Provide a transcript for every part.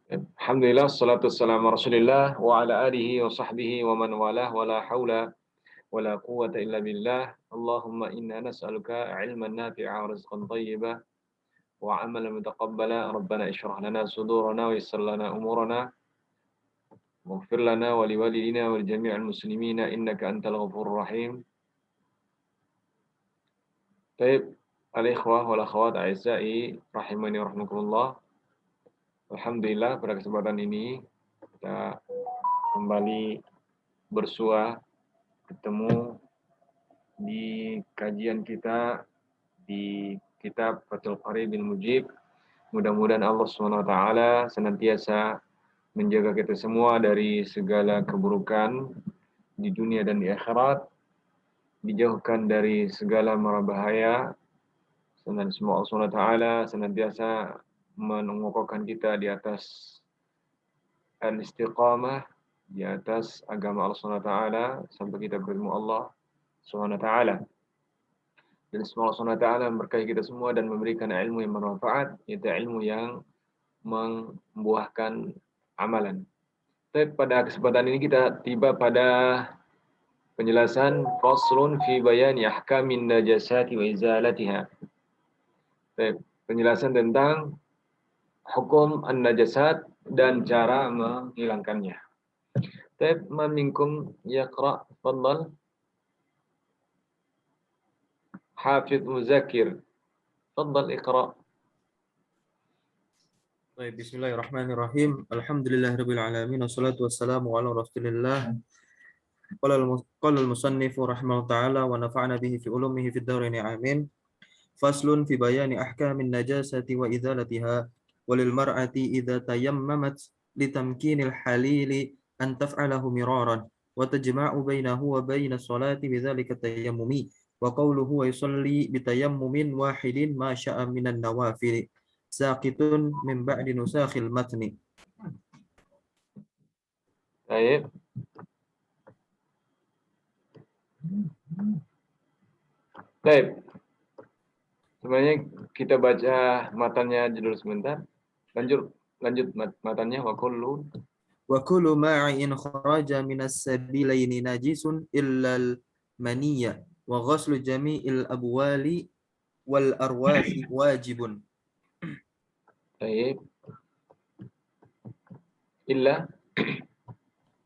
Alhamdulillah, salatu wassalamu Rasulillah wa ala alihi wa sahbihi wa man walah wa la hawla wa la quwwata illa billah. Allahumma inna nas'aluka ilman nafi'a wa rizqan thayyiba wa amalan mutaqabbala. Rabbana ishrah lana sudurana wa yassir lana umurana waghfir lana wa liwalidina wa jami'al muslimina innaka antal ghafurur rahim. Baik, al-ikhwah wal akhwat a'izza'i rahimani wa rahmakumullah. Alhamdulillah pada kesempatan ini kita kembali bersua ketemu di kajian kita di kitab Fathul Qarib bil Mujib. Mudah-mudahan Allah SWT senantiasa menjaga kita semua dari segala keburukan di dunia dan di akhirat, dijauhkan dari segala mara bahaya, dan semoga Allah SWT senantiasa mengukuhkan kita di atas al-istiqamah, di atas agama Allah SWT sampai kita bertemu Allah SWT. Dan semoga Allah SWT memberkahi kita semua dan memberikan ilmu yang bermanfaat, yaitu ilmu yang membuahkan amalan. Tapi pada kesempatan ini kita tiba pada penjelasan faslun fi bayani ahkamin najasati wa izalatiha. Penjelasan tentang hukum an-najasat dan cara menghilangkannya. Taib, man minkum yaqra, fadhal. Hafidh Muzakir, fadhal iqra. Baik, bismillahirrahmanirrahim. Alhamdulillahirabbil alamin wassalatu wassalamu ala Rasulillah. Qala al-musannif rahimahullahu ta'ala wa nafa'na bihi fi ulumihi fid dharain amin. Faslun fi bayani ahkamin najasati wa izalatiha walil mar'ati idza tayammamat litamkinil halili an taf'alahu miraran wa tajma'u bainahu wa baina sholati bidzalika tayammumi wa qawluhu wa yusalli bitayammumin wahidin ma sya'a minan nawafil saqitun min ba'di nusakhil matni. Baik. Baik. Sebenarnya kita baca matanya dulu sebentar. Lanjut matanya wa kullu ma'in kharaja minas sabilaini najisun illa al-maniyya wa ghaslu jami'il abwali wal arwahi wajibun. Baik.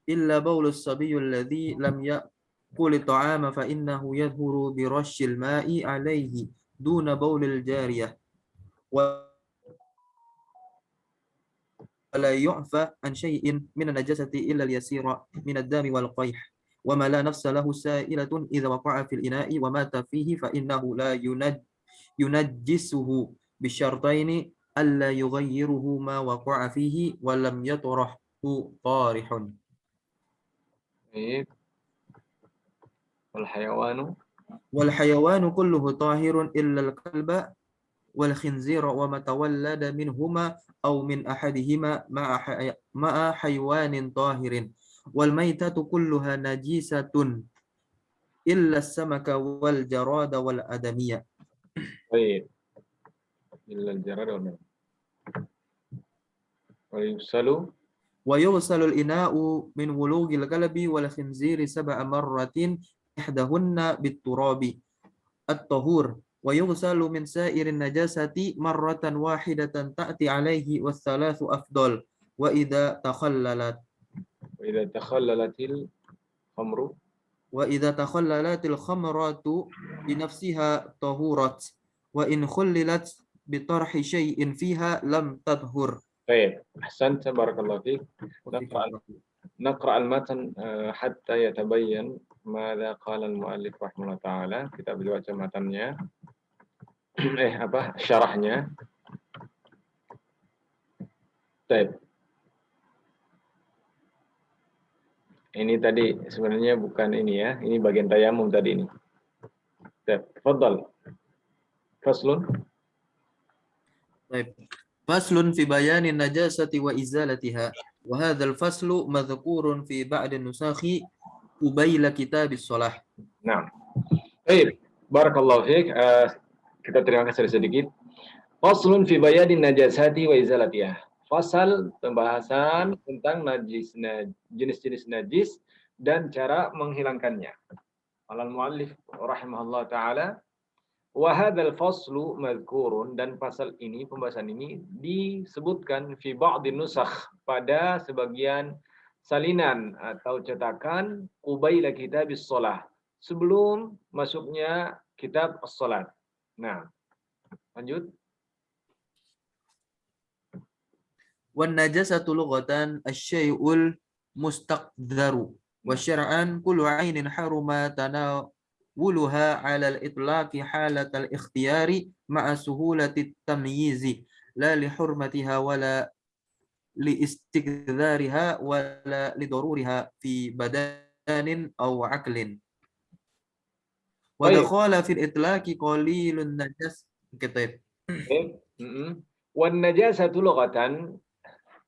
Illa baulus sabiyyu alladhi lam ya'kul ta'ama fa innahu yadhuru bi rashil ma'i alayhi duna baulil jariyah wa la yu'fa an shay'in min an-najasati illa al-yasira min ad-dami wal qayh wa ma la nafsa lahu sa'ilatun idza waqa'a fil ina'i wa mata fihi fa innahu la yunajjisuhu bi syartaini alla yughayyiruhu ma waqa'a fihi wa lam yatrahu tarihun. Baik. Wal hayawanu kulluhu tahirun illa al-kalba wal khinzira wa ma tawallada minhuma aw min ahadihima ma'a haywanin tahirin wal maitatu kulluha najisatun illa as-samaka wal jarada wal adamiyya. Baik. Illa al-jarada wa yughsalu al-ina'u min wulughil kalbi wal khinziri sab'a marratin ihdahunna bit-turabi at-tahur wa yughsalu min sa'irin najasati marratan wahidatan ta'ti alayhi was-thalathu afdal wa idza takhallalatil khamratu bi nafsiha tahurat wa in khullilat bi tarhi shay'in fiha lam tadhur. Baik, ahsanta barakallahu fiik. Naqra al-matan hatta yatabayyan madza qala al-muallif rahimahullah taala. Kita baca matannya. Syarahnya. Baik. Ini tadi sebenarnya bukan ini ya. Ini bagian tayamum tadi ini. Baik, tafadhal. Faslun. Baik. Faslun fi bayanin najasati wa izalatiha. Wa hadzal faslu madhkurun fi ba'd nusakhi ubayla kitabis shalah. Nah. Baik, barakallahu fiik. Kita terangkan sedikit. Faslun fi bayanin najasati wa izalatiha. Fasal pembahasan tentang jenis-jenis najis dan cara menghilangkannya. Al-muallif rahimahullah taala wa hadzal faslu madhkurun, dan pasal ini, pembahasan ini disebutkan fi ba'd nusakh, pada sebagian salinan atau cetakan qubaila kitabis shalah, sebelum masuknya kitab as-salat. Nah, lanjut. Wan najasatu lughatan asy-syai'ul mustaqdharu wa syar'an kullu 'ainin haruma tanawuluha 'ala al-itlaqi halatal ikhtiyari ma'a suhulati tamyizi la li hurmatiha wala li istikdhariha wala li daruriha fi badanin aw 'aqlin wa Baik. dakhala fil itlaqi qalilun najas kitab. Wan najasatu lughatan,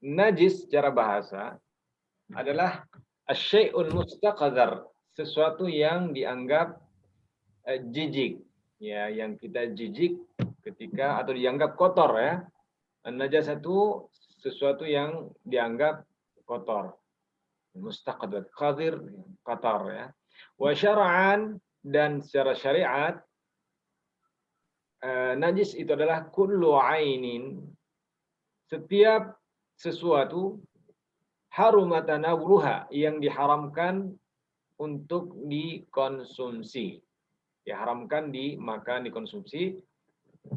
najis secara bahasa adalah asy-syai'ul mustaqdzar, sesuatu yang dianggap jijik, ya, yang kita jijik ketika, atau dianggap kotor, ya. An-najasatu sesuatu yang dianggap kotor. Mustaqdzar, qadir, kotor, ya. Wa syar'an, dan secara syariat najis itu adalah kullu ainin, setiap sesuatu, harumatanawruha, yang diharamkan untuk dikonsumsi, diharamkan dimakan, dikonsumsi,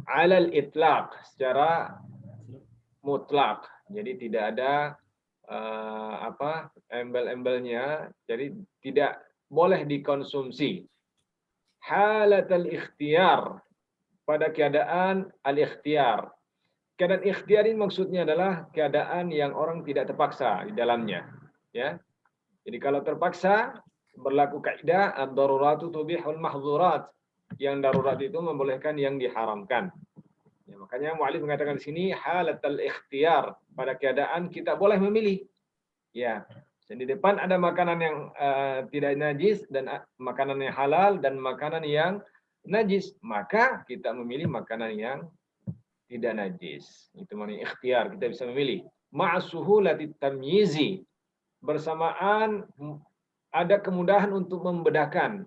alal itlaq, secara mutlak, jadi tidak ada embel-embelnya, jadi tidak boleh dikonsumsi. Halatal ikhtiyar, pada keadaan al-ikhtiyar. Keadaan ikhtiar ini maksudnya adalah keadaan yang orang tidak terpaksa di dalamnya, ya. Jadi kalau terpaksa, berlaku kaidah ad-daruratu tubihul mahdzurat, yang darurat itu membolehkan yang diharamkan. Ya, makanya mu'allif mengatakan di sini halatal ikhtiyar, pada keadaan kita boleh memilih. Ya, dan di depan ada makanan yang tidak najis, dan makanan yang halal, dan makanan yang najis, maka kita memilih makanan yang tidak najis. Itu maknanya ikhtiar, kita bisa memilih. Ma'asuhulati tamyizi, bersamaan ada kemudahan untuk membedakan,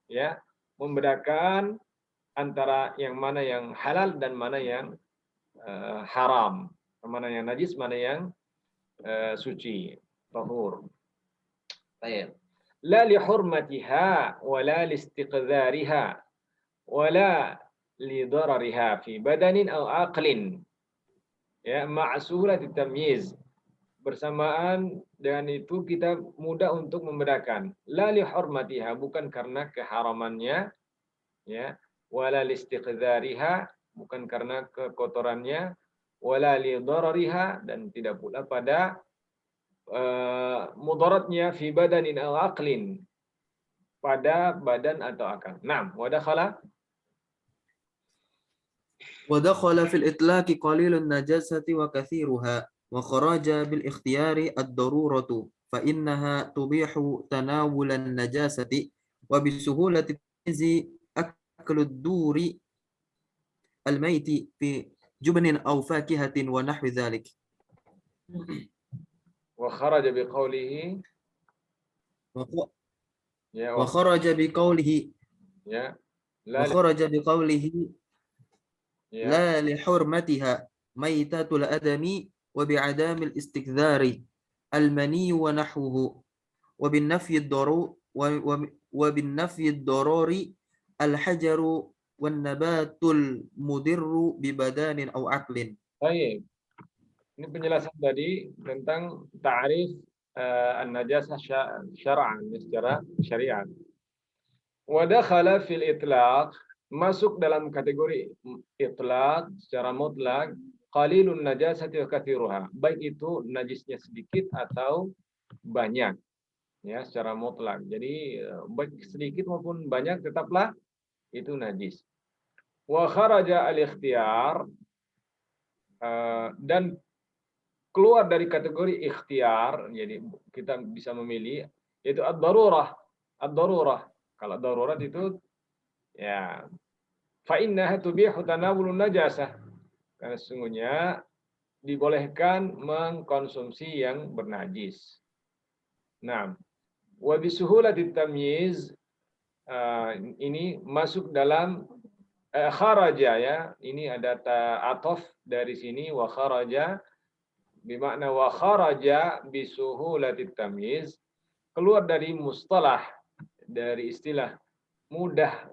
ya, membedakan antara yang mana yang halal dan mana yang haram, mana yang najis, mana yang suci, tahur. Baik. La li hurmatiha wa la li istiqdhariha wa la li darariha fi badanin aw aqlin. Ya, ma'suhulati tamyiz, bersamaan dengan itu kita mudah untuk membedakan. La li hurmatiha, bukan karena keharamannya, ya, wala li istiqdhariha, bukan karena kekotorannya, wala li darariha, dan tidak pula pada mudaratnya, fi badanin aw aqlin, pada badan atau akal. Naam, wa dakhala ودخل في الإطلاق قليل النجاسة وكثيرها وخرج بالاختيار الضرورة فإنها تبيح تناول النجاسة وبسهولة التمييز أكل الدور الميت في جبن أو فاكهة ونحو ذلك. وخرج بقوله ya, وخرج بقوله ya, وخرج بقوله ya, لا لحرمتها ميتة الأدم وبعدم الاستكثار المني ونحوه وبالنفي الضرور الحجر والنبات المضر ببدان أو عقل. Baik. Ini penjelasan tadi tentang ta'rif an-najasah syar'an, secara syariat. Wa dakhala fil itlaq, masuk dalam kategori itlaq secara mutlak, qalilun najasati wa katsiruha, baik itu najisnya sedikit atau banyak, ya, secara mutlak. Jadi baik sedikit maupun banyak tetaplah itu najis. Wa kharaja al-ikhtiyar, dan keluar dari kategori ikhtiar, jadi kita bisa memilih, yaitu ad-darurah. Ad-darurah, kalau darurat itu, ya, fa innaha tubihu tanawulun najasah, karena sesungguhnya dibolehkan mengkonsumsi yang bernajis. Nah, wa bisuhulati tamyiz, ini masuk dalam kharaja ya. Ini ada ta'atof dari sini, wa kharaja bermakna wa kharaja bisuhulati tamyiz, keluar dari mustalah, dari istilah mudah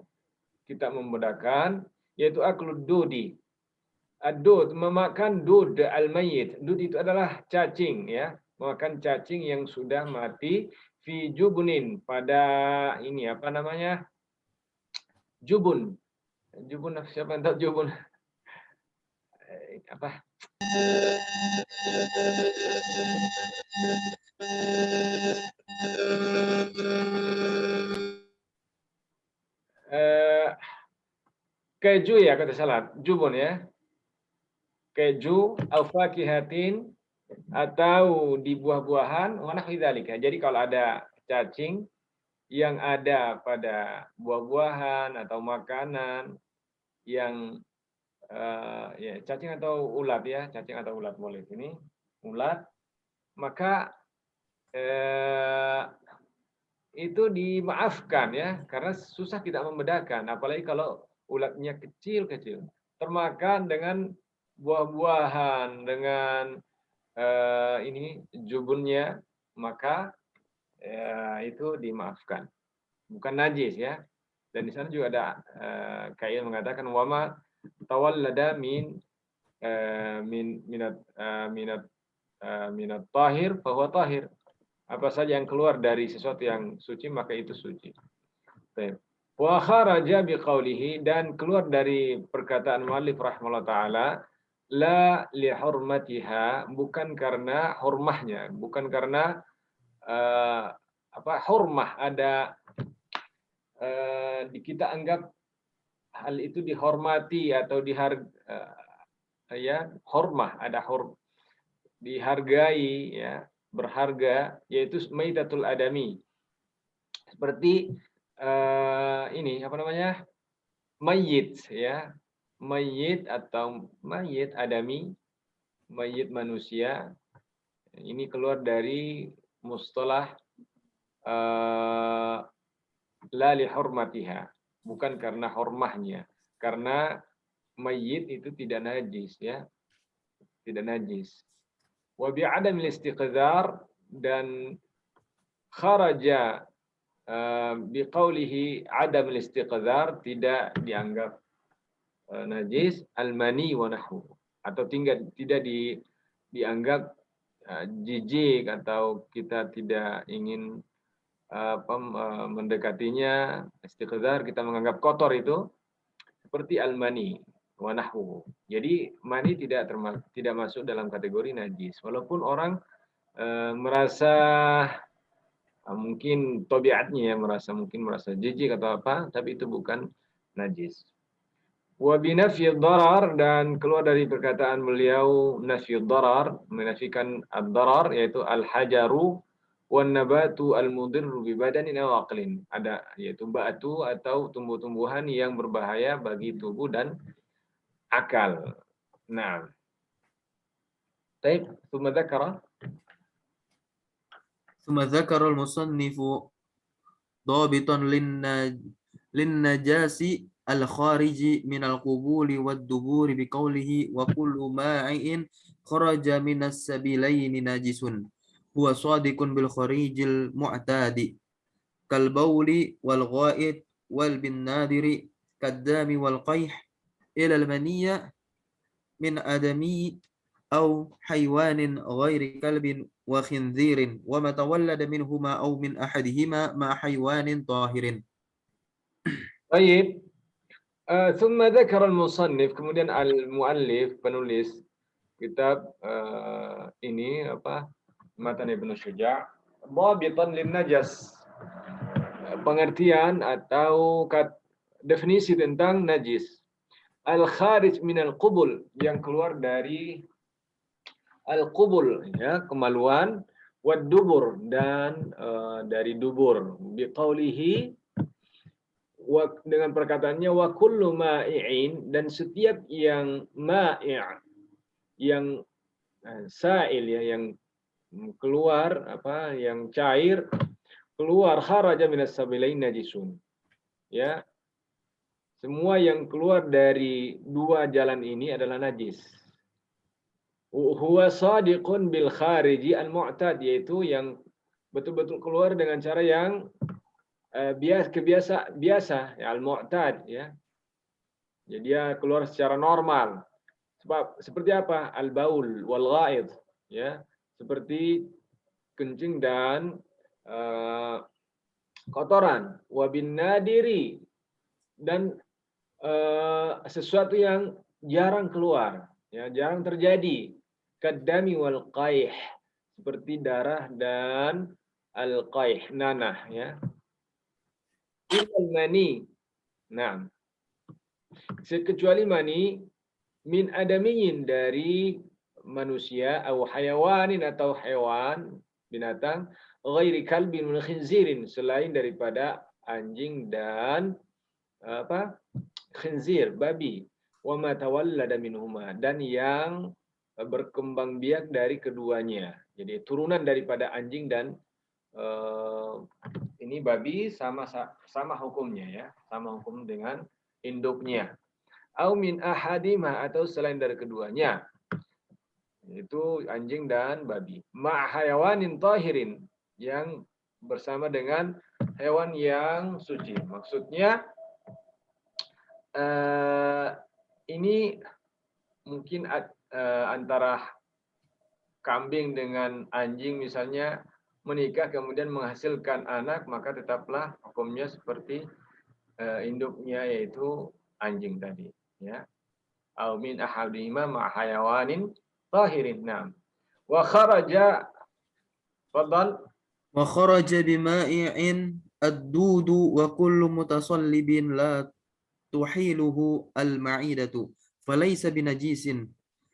kita membedakan, yaitu aklud dudi. Ad-dud, memakan dud al-mayyit. Dud itu adalah cacing ya, memakan cacing yang sudah mati fi jubunin, pada ini apa namanya? Jubun. Jubun siapa yang tahu jubun? Apa? Keju ya, kata salah. Jubun ya. Keju, au fakihatin, atau di buah-buahan, wa nahwi dzalika. Jadi kalau ada cacing yang ada pada buah-buahan atau makanan yang ya cacing atau ulat ya, cacing atau ulat boleh ini, ulat, maka itu dimaafkan ya, karena susah kita membedakan, apalagi kalau ulatnya kecil-kecil, termakan dengan buah-buahan, dengan ini jubunnya, maka itu dimaafkan, bukan najis ya. Dan di sana juga ada kail mengatakan wama tawallada minat tahir bahwa tahir, apa saja yang keluar dari sesuatu yang suci maka itu suci. Wa kharaja biqaulihi, dan keluar dari perkataan muallif rahimahullah taala, la li hurmatiha, bukan karena hurmahnya, bukan karena hurmah ada kita anggap hal itu dihormati atau ya, hurmah, ada dihargai ya, berharga, yaitu maitatul adami, seperti ini apa namanya, mayit ya, mayit atau mayit adami, mayit manusia, ini keluar dari mustalah la li hurmatiha, bukan karena hormahnya, karena mayit itu tidak najis ya, tidak najis. Wa bi adam istiqdar, dan kharaja biqaulihi adam istiqdar, tidak dianggap najis al-mani wa nahwu, atau tidak dianggap jijik atau kita tidak ingin mendekatinya. Istiqdar kita menganggap kotor itu seperti al-mani wa nahwu. Jadi mani tidak masuk dalam kategori najis, walaupun orang merasa mungkin tabiatnya ya, merasa jijik atau apa, tapi itu bukan najis. Wa binafyi darar, dan keluar dari perkataan beliau nafyi darar, menafikan ad-darar, yaitu al-hajaru wan nabatu al-mudirru bi badanin aw aqlin, ada yaitu batu atau tumbuh-tumbuhan yang berbahaya bagi tubuh dan akal. Nah, baik, ثم ذكر المصنف ضابطا للنجاس الخارج من القبول والدبور بقوله وكل ماء خرج من السبيلين نجس هو صادق بالخريج المعتاد كالبول والغائط والبالنادر كالدام والقيح إلى المنية من آدمي أو حيوان غير كلب وخنزير وما تولد منهما أو من أحدهما مع حيوان طاهر. طيب. ثم ذكر المصنف, kemudian al-muallif, penulis kitab ini apa, Matan Ibnu Syuja', dhabitan lin najas, pengertian atau definisi tentang najis. Al-kharij minal qubul, yang keluar dari al-qubul ya, kemaluan, wad dubur, dan dari dubur. Biqaulihi, dengan perkataannya wa kullu ma'i'in, dan setiap yang ma'i', yang Sa'il ya, yang keluar apa, yang cair keluar, kharaja minas sabilain najisun. Ya, semua yang keluar dari dua jalan ini adalah najis. Huwa sadiqun bil khariji al mu'tad, yaitu yang betul-betul keluar dengan cara yang biasa ya, al mu'tad ya. Jadi dia keluar secara normal. Sebab seperti apa? Al baul wal ghaid ya. Seperti kencing dan kotoran, wabin nadiri, dan sesuatu yang jarang keluar, ya, jarang terjadi. Kadami wal qaih, seperti darah dan al qaih, nanah ya. Ilal mani. Nah, kecuali mani min adamiyin, dari manusia, atau hayawanin, atau hewan binatang, ghairi kalbin min khinzirin, selain daripada anjing dan apa, khinzir, babi, wa ma tawallada minhuma, dan yang berkembang biak dari keduanya. Jadi turunan daripada anjing dan ini babi sama hukumnya ya, sama hukum dengan induknya. Au min ahadima, atau selain dari keduanya, itu anjing dan babi. Ma hayawanin tahirin, yang bersama dengan hewan yang suci. Maksudnya ini mungkin antara kambing dengan anjing misalnya menikah kemudian menghasilkan anak, maka tetaplah hukumnya seperti induknya, yaitu anjing tadi ya. Au min ahadihima ma hayawanin tahirin. Naam. Wa kharaja, fadal. Wa kharaja bima'in ad-dudu wa kullu mutasallibin la tuhiluhu al-ma'idatu falaysa binajisin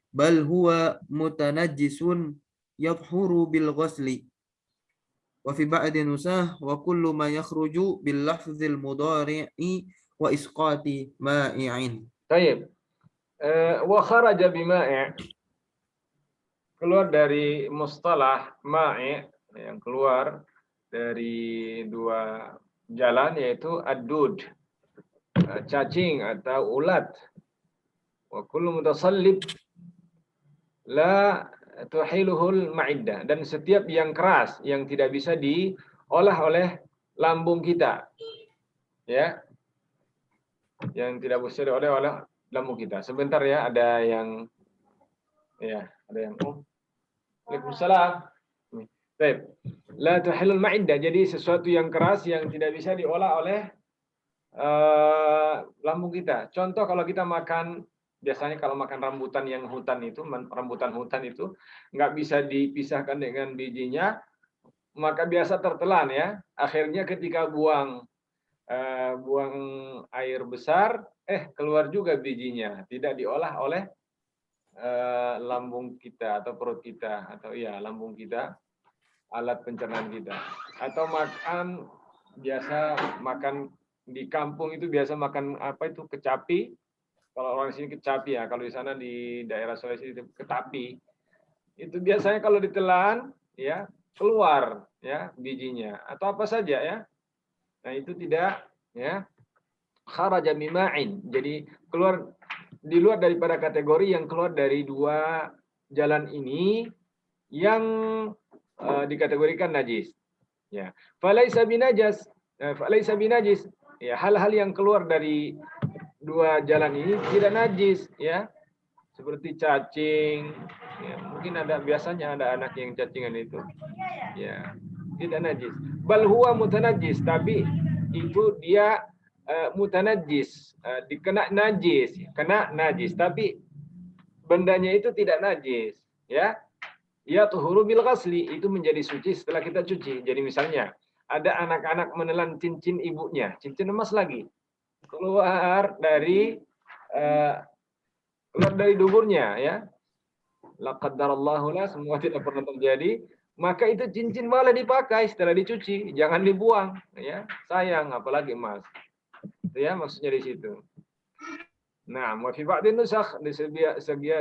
bal huwa mutanajjisun yadhhuru bil ghusli wa fi ba'di nusah wa kullu ma yakhruju bil lafzil mudhari'i wa isqati ma'i'in. Baik. Wa kharaja bima'i, keluar dari mustalah ma'i, yang keluar dari dua jalan, yaitu ad-dud, cacing atau ulat. Wa kullu mutasallib la tuhiluhul ma'iddah, dan setiap yang keras yang tidak bisa diolah oleh lambung kita ya, yang tidak bisa diolah oleh lambung kita. Sebentar ya, ada yang Waalaikumsalam. Baik. La tuhilul ma'iddah, jadi sesuatu yang keras yang tidak bisa diolah oleh lambung kita. Contoh, kalau kita makan, biasanya kalau makan rambutan yang hutan itu, rambutan hutan itu nggak bisa dipisahkan dengan bijinya, maka biasa tertelan ya. Akhirnya ketika buang air besar, keluar juga bijinya, tidak diolah oleh lambung kita atau perut kita, atau ya lambung kita, alat pencernaan kita. Atau makan di kampung itu biasa makan apa itu, kecapi. Kalau orang sini kecapi ya, kalau di sana di daerah Sulawesi itu ketapi. Itu biasanya kalau ditelan ya keluar ya bijinya atau apa saja ya. Nah, itu tidak ya, kharaja mima'in. Jadi keluar di luar daripada kategori yang keluar dari dua jalan ini yang dikategorikan najis. Ya, falaisa binajas, falaisa binajis. Ya, hal-hal yang keluar dari dua jalan ini tidak najis ya. Seperti cacing, ya, mungkin biasanya ada anak yang cacingan itu. Ya, tidak najis. Bal huwa mutanajjis, tapi itu dia mutanajjis, dikena najis, kena najis, tapi bendanya itu tidak najis, ya. Ya tuhuru bil ghasli, itu menjadi suci setelah kita cuci. Jadi misalnya ada anak-anak menelan cincin ibunya, cincin emas lagi, keluar dari duburnya ya. La qaddarallahu la, semua tidak pernah terjadi. Maka itu cincin boleh dipakai setelah dicuci, jangan dibuang ya. Sayang, apalagi emas. Itu ya maksudnya di situ. Nah, wa fi ba'din nusakh di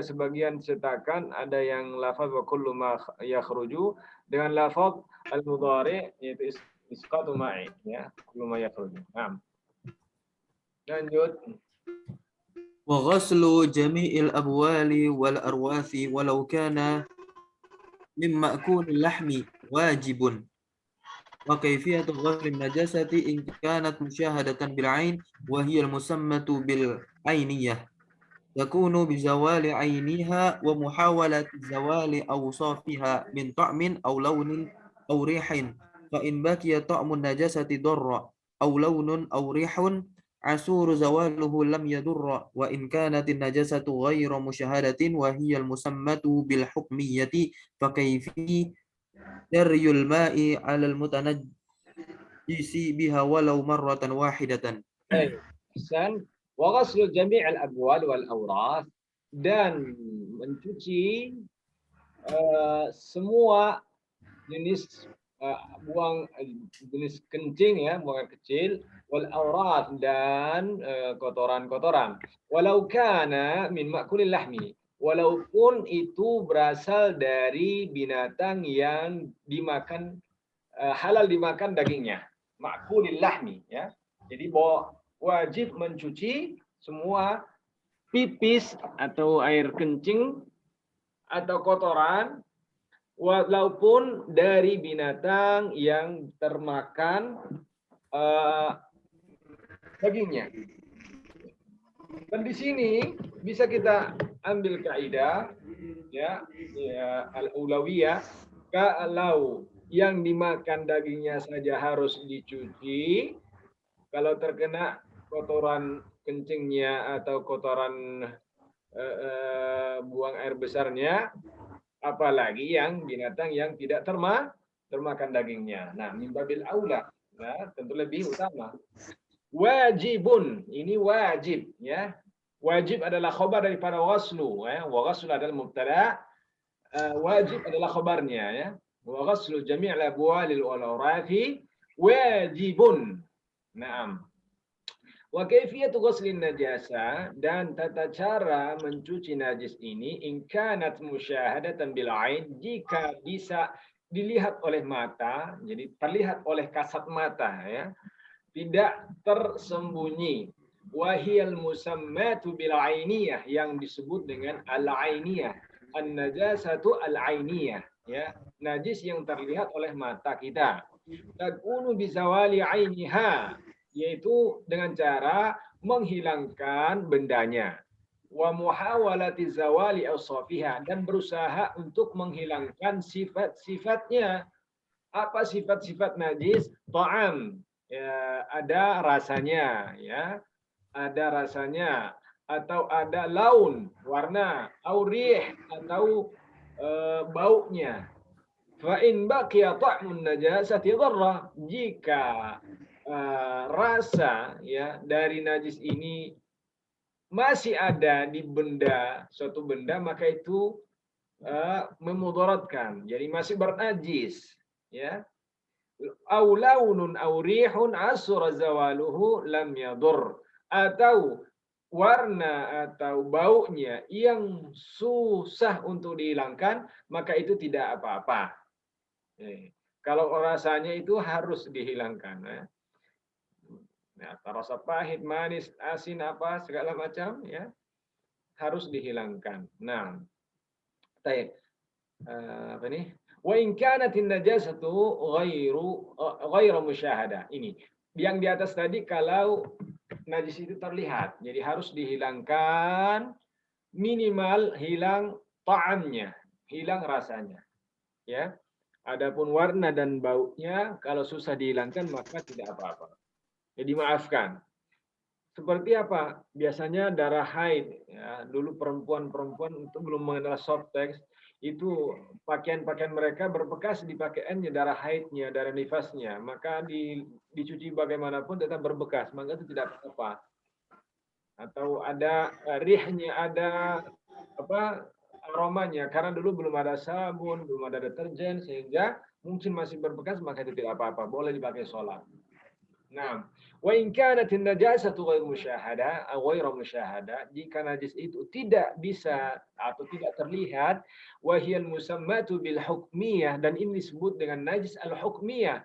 sebagian cetakan ada yang lafaz wa kullu ma yakhruju dengan lafaz al-mudhari yaitu isqatu ma'i ya, kullu ma yakhruju. Nah, lanjut. وغسل جميع الأبوال والأرواث ولو كان من مأكول اللحم واجب وكيفية غسل النجاسة إن كانت مشاهدة بالعين وهي المسمى بالعينية تكون بزوال عينها ومحاولة زوال أوصافها من طعم أو لون أو ريح فإن بقي طعم النجاسة ضر أو لون أو ريح عسور زواله لم يضر وإن كانت النجاسة غير مشاهدة وهي المسمى بالحكمية فكيف جري الماء على المتنجس بها ولو مرة واحدة. Baik. Ahsan. Wa ghaslu jami' al-abwal wal awrath dan mencuci semua jenis buang jenis kencing ya, buang air kecil, wal aurat dan kotoran-kotoran. Walau kana min ma'kulil lahmi, walaupun itu berasal dari binatang yang dimakan halal dimakan dagingnya. Ma'kulil lahmi ya. Jadi wajib mencuci semua pipis atau air kencing atau kotoran walaupun dari binatang yang termakan dagingnya. Dan di sini bisa kita ambil kaidah ya al-ulawiyah, kalau yang dimakan dagingnya saja harus dicuci, kalau terkena kotoran kencingnya atau kotoran buang air besarnya, apalagi yang binatang yang tidak termakan dagingnya. Nah, min babil aula, nah, tentu lebih utama. Wajibun, ini wajib ya. Wajib adalah khabar daripada ghaslu ya. Wa ghaslu adalah mubtada, wajib adalah khabarnya ya. Wa ghaslu jami' al-abwalil wal awrathi wajibun. Naam. Wa kaifiyatu ghuslin najasa, dan tata cara mencuci najis ini in kanat musyahadatan bil ain, jika bisa dilihat oleh mata, jadi terlihat oleh kasat mata ya, tidak tersembunyi. Wahiyal musammatu bil ainiyah, yang disebut dengan al ainiyah. An najasatu al ainiyah ya, najis yang terlihat oleh mata kita. Takunu bizawali ainiha, yaitu dengan cara menghilangkan bendanya. Wa muhawalati zawali awsafiha, dan berusaha untuk menghilangkan sifat-sifatnya. Apa sifat-sifat najis? Ta'am, ya, ada rasanya ya, ada rasanya, atau ada laun, warna, aurih, atau baunya. Fa in baqiya ta'mun najasati dharra, jika rasa ya dari najis ini masih ada di suatu benda, maka itu memudaratkan, jadi masih bernajis ya. Au launun au rihun asra zawaluhu lam yadur, atau warna atau baunya yang susah untuk dihilangkan, maka itu tidak apa-apa. Kalau rasanya itu harus dihilangkan ya. Nah, rasa pahit, manis, asin, apa segala macam ya harus dihilangkan. Nah, apa nih? Wa in kanatin najasatu ghairu musyahadah. Ini yang di atas tadi, kalau najis itu terlihat, jadi harus dihilangkan, minimal hilang ta'amnya, hilang rasanya. Ya. Adapun warna dan baunya kalau susah dihilangkan maka tidak apa-apa. Jadi maafkan. Seperti apa? Biasanya darah haid. Ya, dulu perempuan-perempuan itu belum mengenal Softex, itu pakaian-pakaian mereka berbekas di pakaiannya darah haidnya, darah nifasnya. Maka dicuci bagaimanapun tetap berbekas, maka itu tidak apa-apa. Atau ada rihnya, ada apa aromanya, karena dulu belum ada sabun, belum ada deterjen, sehingga mungkin masih berbekas, maka itu tidak apa-apa, boleh dipakai sholat. Nah, wa in kanat an-najasatu ghairu musyahadah atau ghairu musyahadah, jika najis itu tidak bisa atau tidak terlihat, wa hiya al-musammatu bil hukmiyah, dan ini disebut dengan najis al-hukmiyah.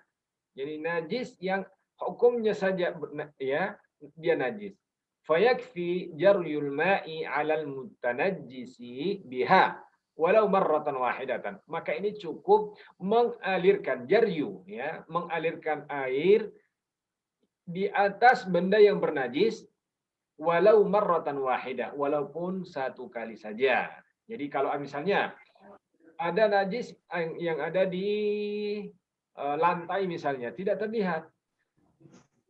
Jadi najis yang hukumnya saja ya dia najis. Fayakfi jaryul ma'i 'alal mutanajjisi biha walau marratan wahidatan. Maka ini cukup mengalirkan jaryu ya, mengalirkan air di atas benda yang bernajis walau marratan wahidah, walaupun satu kali saja. Jadi kalau misalnya ada najis yang ada di lantai misalnya, tidak terlihat.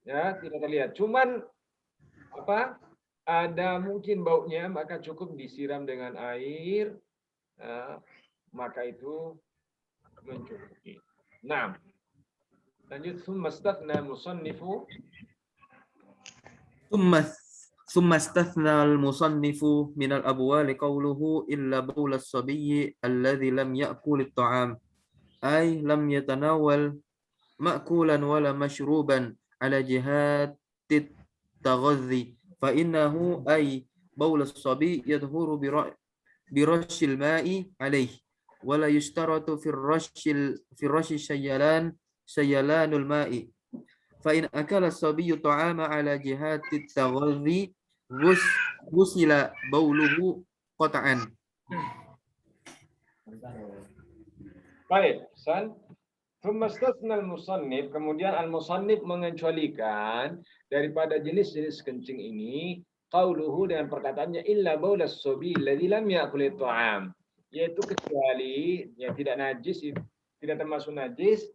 Ya, tidak terlihat. Cuman apa? Ada mungkin baunya, maka cukup disiram dengan air, maka itu mencukupi. Nah, lanjut. Summa stathna musannifu ثم استثنى المصنف من الأبوال قوله إلا بول الصبي الذي لم يأكل الطعام أي لم يتناول مأكولا ولا مشروبا على جهات التغذي فإنه أي بول الصبي يظهر برش الماء عليه ولا يشترط في الرش شيلان الماء فإن أكل الصبي طعام على جهات التغذي غسل بوله قطعا. Baik, San. Al-musannif, kemudian al-musannif mengecualikan daripada jenis-jenis kencing ini qauluhu, dengan perkataannya illa baulas sobi alladzi lam ya'kul ta'am, yaitu kecuali yang tidak najis, tidak termasuk najis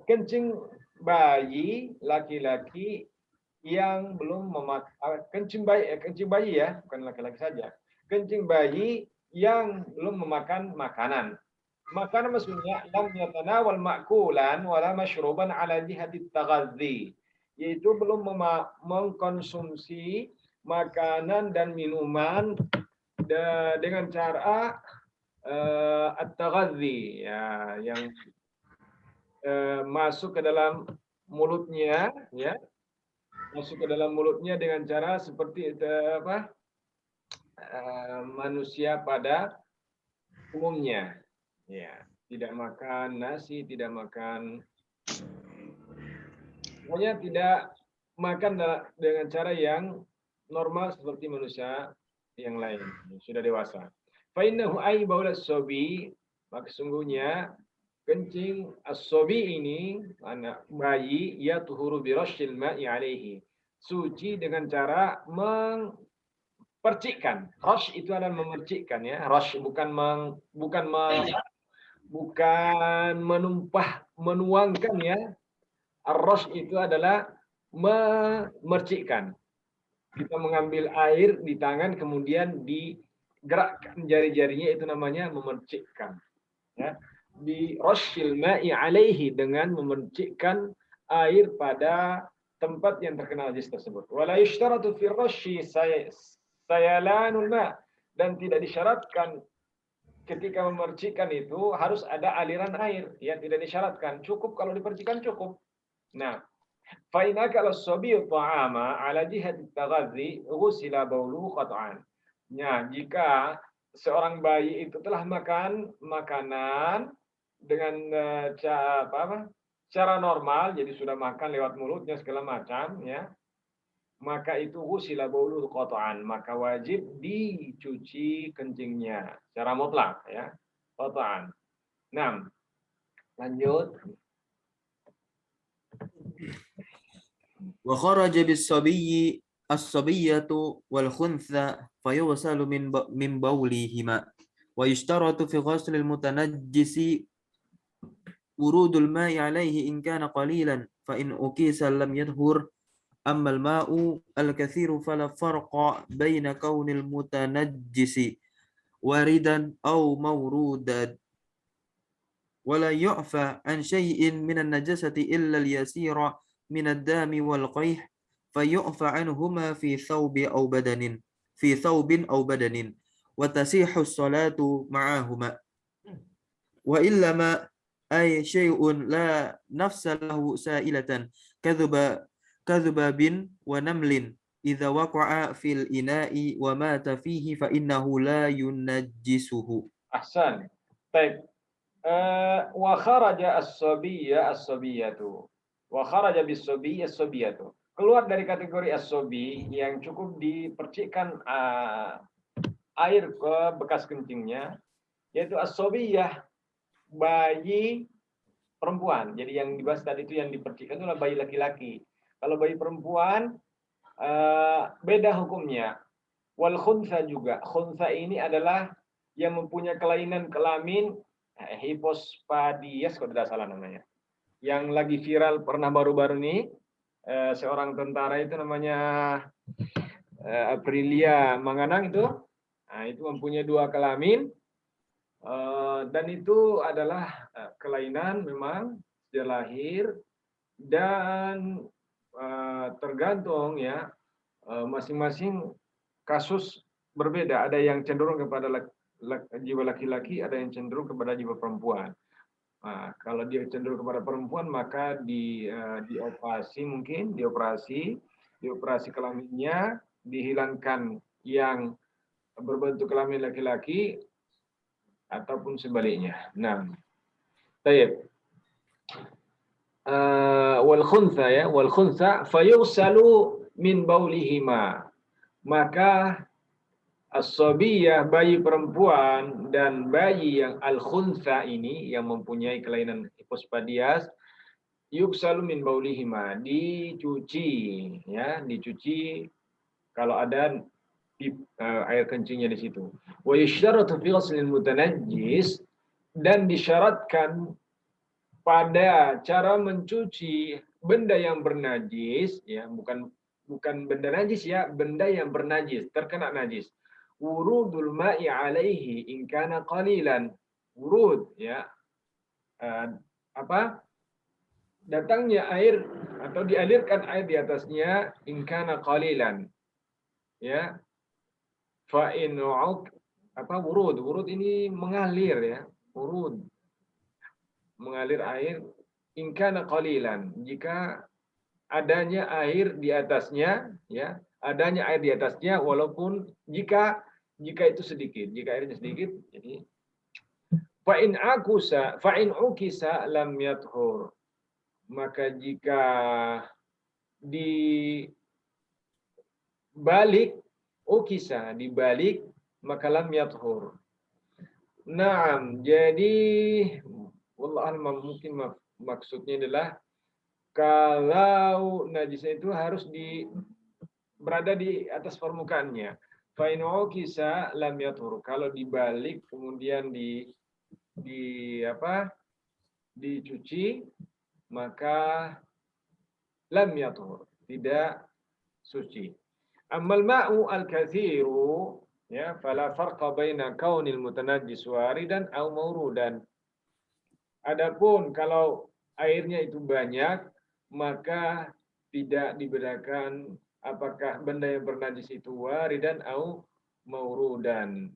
kencing bayi laki-laki yang belum memakan, kencing bayi ya, bukan laki-laki saja, kencing bayi yang belum memakan makanan. Makanan maksudnya lam yatanawal ma'kulan wala masyruban ala jihati taghadzi, yaitu belum mengkonsumsi makanan dan minuman dengan cara at-taghadzi ya, yang masuk ke dalam mulutnya ya, masuk ke dalam mulutnya dengan cara seperti manusia pada umumnya ya, tidak makan nasi, tidak makan, pokoknya tidak makan dengan cara yang normal seperti manusia yang lain sudah dewasa. Fa innahu ay baulas sobi, maka sungguhnya kencing as-sobi ini, anak bayi, ya tuhuru birashil ma'i alaihi, suci dengan cara percikkan. Rash itu adalah memercikkan ya. Rash bukan menumpah, menuangkan ya. Ar-rash itu adalah memercikkan. Kita mengambil air di tangan kemudian digerakkan jari-jarinya, itu namanya memercikkan. Ya. Di rashil ma'i alaihi, dengan memercikkan air pada tempat yang terkena najis tersebut. Wala yushtaratu fi rashi sayalanul ma', dan tidak disyaratkan ketika memercikkan itu harus ada aliran air, ya tidak disyaratkan, cukup kalau dipercikkan cukup. Nah, fa in akala as-sabiyyu ta'ama ala jihati taghadzi ghusila bawluhu qat'an. Ya, jika seorang bayi itu telah makan makanan dengan cara normal, jadi sudah makan lewat mulutnya segala macam ya, maka itu ghusila bawluhu qat'an, maka wajib dicuci kencingnya secara mutlak ya, qat'an. Nah, lanjut. Wa kharaja bis-sabiyyi as-sabiyyatu wal khuntha fayughsalu min bawlihima wa yushtaratu fi ghusl al-mutanajjisi wurudul ma'i alayhi in kana qalilan fa in ukisa lam yadhhur amma al-ma'u al-kathiru fala farqa baina kaunil mutanajjisi waridan aw mawrudan wala yu'fa an shay'in min an-najasati illa al-yasira min ad-dami wal qayh fayu'fa anhuma fi thawbin aw badanin wa tasihhu as-salatu ma'ahuma wa illa ma أي شيء لا نفس له سائلة كذب كذباب ونمل إذا وقع في الإناء ومات فيه فإنه لا ينجسه. Ahsan. Baik. Wa kharaja as-sabiyya as-sabiyatu. Wa kharaja bis-sabiyya as-sabiyatu. Keluar dari kategori as-sabi yang cukup dipercikkan air ke bekas kencingnya, yaitu as-sabiyah, bayi perempuan. Jadi yang dibahas tadi itu yang dipercikkan itu adalah bayi laki-laki. Kalau bayi perempuan beda hukumnya. Wal khunsa juga. Khunsa ini adalah yang mempunyai kelainan kelamin hipospadias kalau tidak salah namanya. Yang lagi viral pernah baru-baru ini seorang tentara itu namanya Aprilia Manganang itu. Nah, itu mempunyai 2 kelamin dan itu adalah kelainan memang sejak lahir dan tergantung ya masing-masing kasus berbeda. Ada yang cenderung kepada jiwa laki-laki, ada yang cenderung kepada jiwa perempuan. Nah, kalau dia cenderung kepada perempuan maka dioperasi kelaminnya, dihilangkan yang berbentuk kelamin laki-laki ataupun sebaliknya. Nah, baik. Wal khunsa ya, wal khunsa fayughsalu min baulihima. Maka as-sabiyah, bayi perempuan, dan bayi yang al-khunsa ini yang mempunyai kelainan hipospadias, yughsalu min baulihima, dicuci ya, dicuci kalau ada air kencingnya di situ. Wa yusharatu fi ghuslil mutanajjis, dan disyaratkan pada cara mencuci benda yang bernajis ya, bukan benda najis ya, benda yang bernajis, terkena najis. Wurudul ma'i alaihi in kana qalilan. Wurud ya, datangnya air atau dialirkan air di atasnya in kana qalilan ya. Fa in wurud ini mengalir ya, wurud mengalir air in kana qalilan, jika adanya air di atasnya ya, adanya air di atasnya walaupun jika itu sedikit, jika airnya sedikit. Jadi fa in ukisa lam yathur, maka jika dibalik maka lam yathur. Naam, jadi wallah alam, mungkin maksudnya adalah kalau najisnya itu harus berada di atas permukaannya. Fa in ukisa lam yathur, kalau dibalik kemudian dicuci maka lam yathur, tidak suci. Ammal ma'u al-kathiru ya, fala farqa baina kaunil mutanajjis waridan aw mawrudan. Adapun kalau airnya itu banyak, maka tidak dibedakan apakah benda yang bernajis itu waridan au maurudan.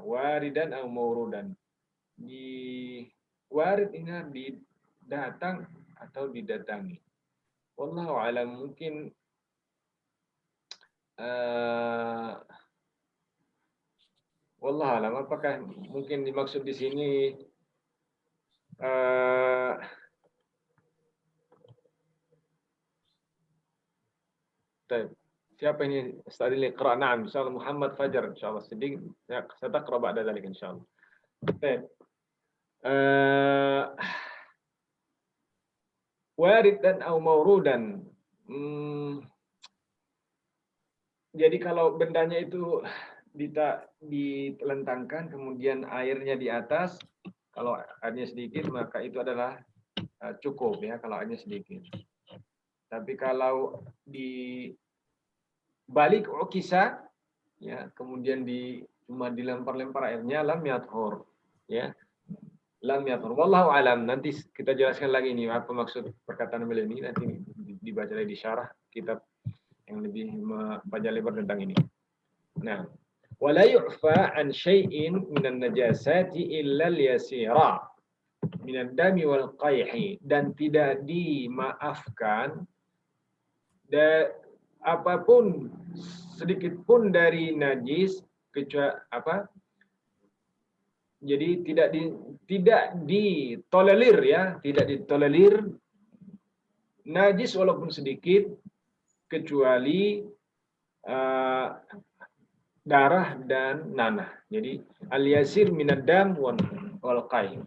Waridan au maurudan. Di warid ini datang atau didatangi. Wallahu alam, mungkin wallahu alam, apakah mungkin dimaksud di sini siapa ini Ustaz ini qira, na'am insyaallah Muhammad Fajar insyaallah sedikit saya taqra ba'da dzalik insyaallah. Baik. Warid dan au maurudan. Jadi kalau bendanya itu ditelentangkan kemudian airnya di atas, kalau airnya sedikit maka itu adalah cukup ya kalau airnya sedikit. Tapi kalau di balik ukisa ya, kemudian cuma dilempar-lempar airnya, lam yathur ya, lam yathur. Wallahu alam, nanti kita jelaskan lagi ini apa maksud perkataan beliau ini, nanti dibaca lagi di syarah kitab yang lebih panjang lebar tentang ini. Nah, wala yu'fa an syai'in minan najasati illa al-yasira. minad dami wal qayhi, dan tidak dimaafkan apapun sedikit pun dari najis, kecuali apa? Jadi tidak ditolerir ya, tidak ditolerir najis walaupun sedikit, kecuali darah dan nanah. Jadi al-yasir minad dam wal qayh.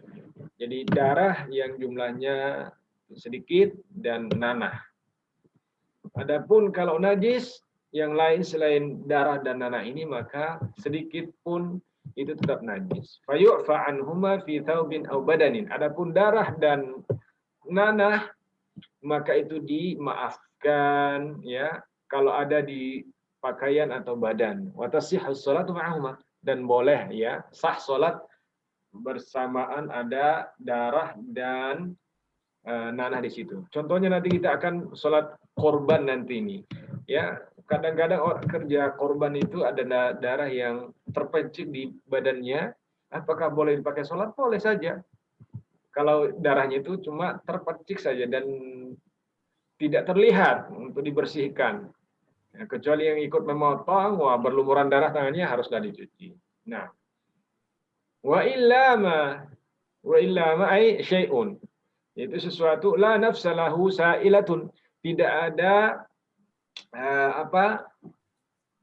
Jadi darah yang jumlahnya sedikit dan nanah. Adapun kalau najis yang lain selain darah dan nanah ini, maka sedikit pun itu tetap najis. Fayu'fa anhuma fi thawbin aw badanin. Adapun darah dan nanah maka itu dimaafkan ya kalau ada di pakaian atau badan. Wa tasihhus sholatu ma'ahuma, dan boleh ya sah salat bersamaan ada darah dan nanah di situ. Contohnya nanti kita akan sholat korban nanti ini. Ya, kadang-kadang orang kerja korban itu ada darah yang terpencik di badannya. Apakah boleh dipakai sholat? Boleh saja. Kalau darahnya itu cuma terpercik saja dan tidak terlihat untuk dibersihkan. Ya, kecuali yang ikut memotong, wah berlumuran darah tangannya haruslah dicuci. Nah, wa illama ay syai'un. Itu sesuatu la nafsa lahu sa'ilatun, tidak ada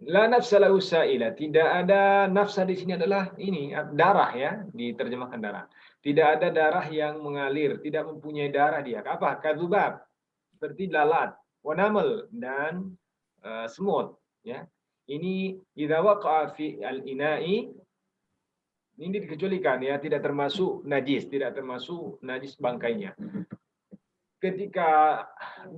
la nafsa lahu sa'ila, tidak ada nafsa di sini adalah ini darah ya, diterjemahkan darah. Tidak ada darah yang mengalir, tidak mempunyai darah dia. Apa? Kadzubab, seperti lalat, wanamal, dan semut ya. Ini idza waqa'a fi al-ina'i, ini dikecualikan ya, tidak termasuk najis, tidak termasuk najis bangkainya. Ketika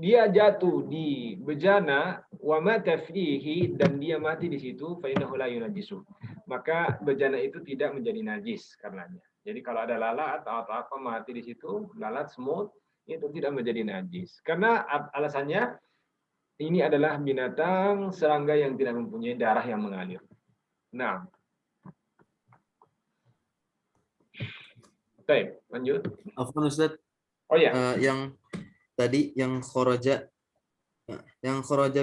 dia jatuh di bejana wa mata fihi, dan dia mati di situ, fa innahu la yunajisu, maka bejana itu tidak menjadi najis karenanya. Jadi kalau ada lalat atau apa mati di situ, lalat, semut, itu tidak menjadi najis. Karena alasannya ini adalah binatang serangga yang tidak mempunyai darah yang mengalir. Nah, baik, lanjut. Afwan Ustaz. Oh ya. Yang tadi yang kharaja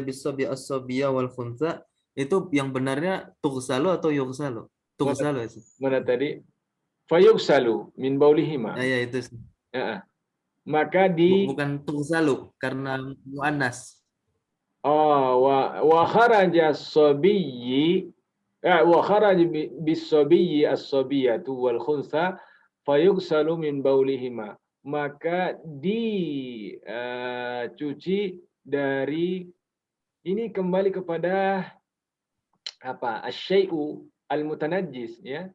bisabi as-sabiya wal khuntha, itu yang benarnya tughsalu atau yughsalu? Tughsalu. Mana tadi? Fayughsalu min baulihima. Ya itu. Maka bukan tughsalu karena muannas. Oh, wa kharaja as-sabiyyi wa kharaja bis-sabiyyi as-sabiyatu wal khuntha fayughsalu min baulihima. Maka dicuci dari, ini kembali kepada apa? Asy-syai'u al-mutanajjis ya.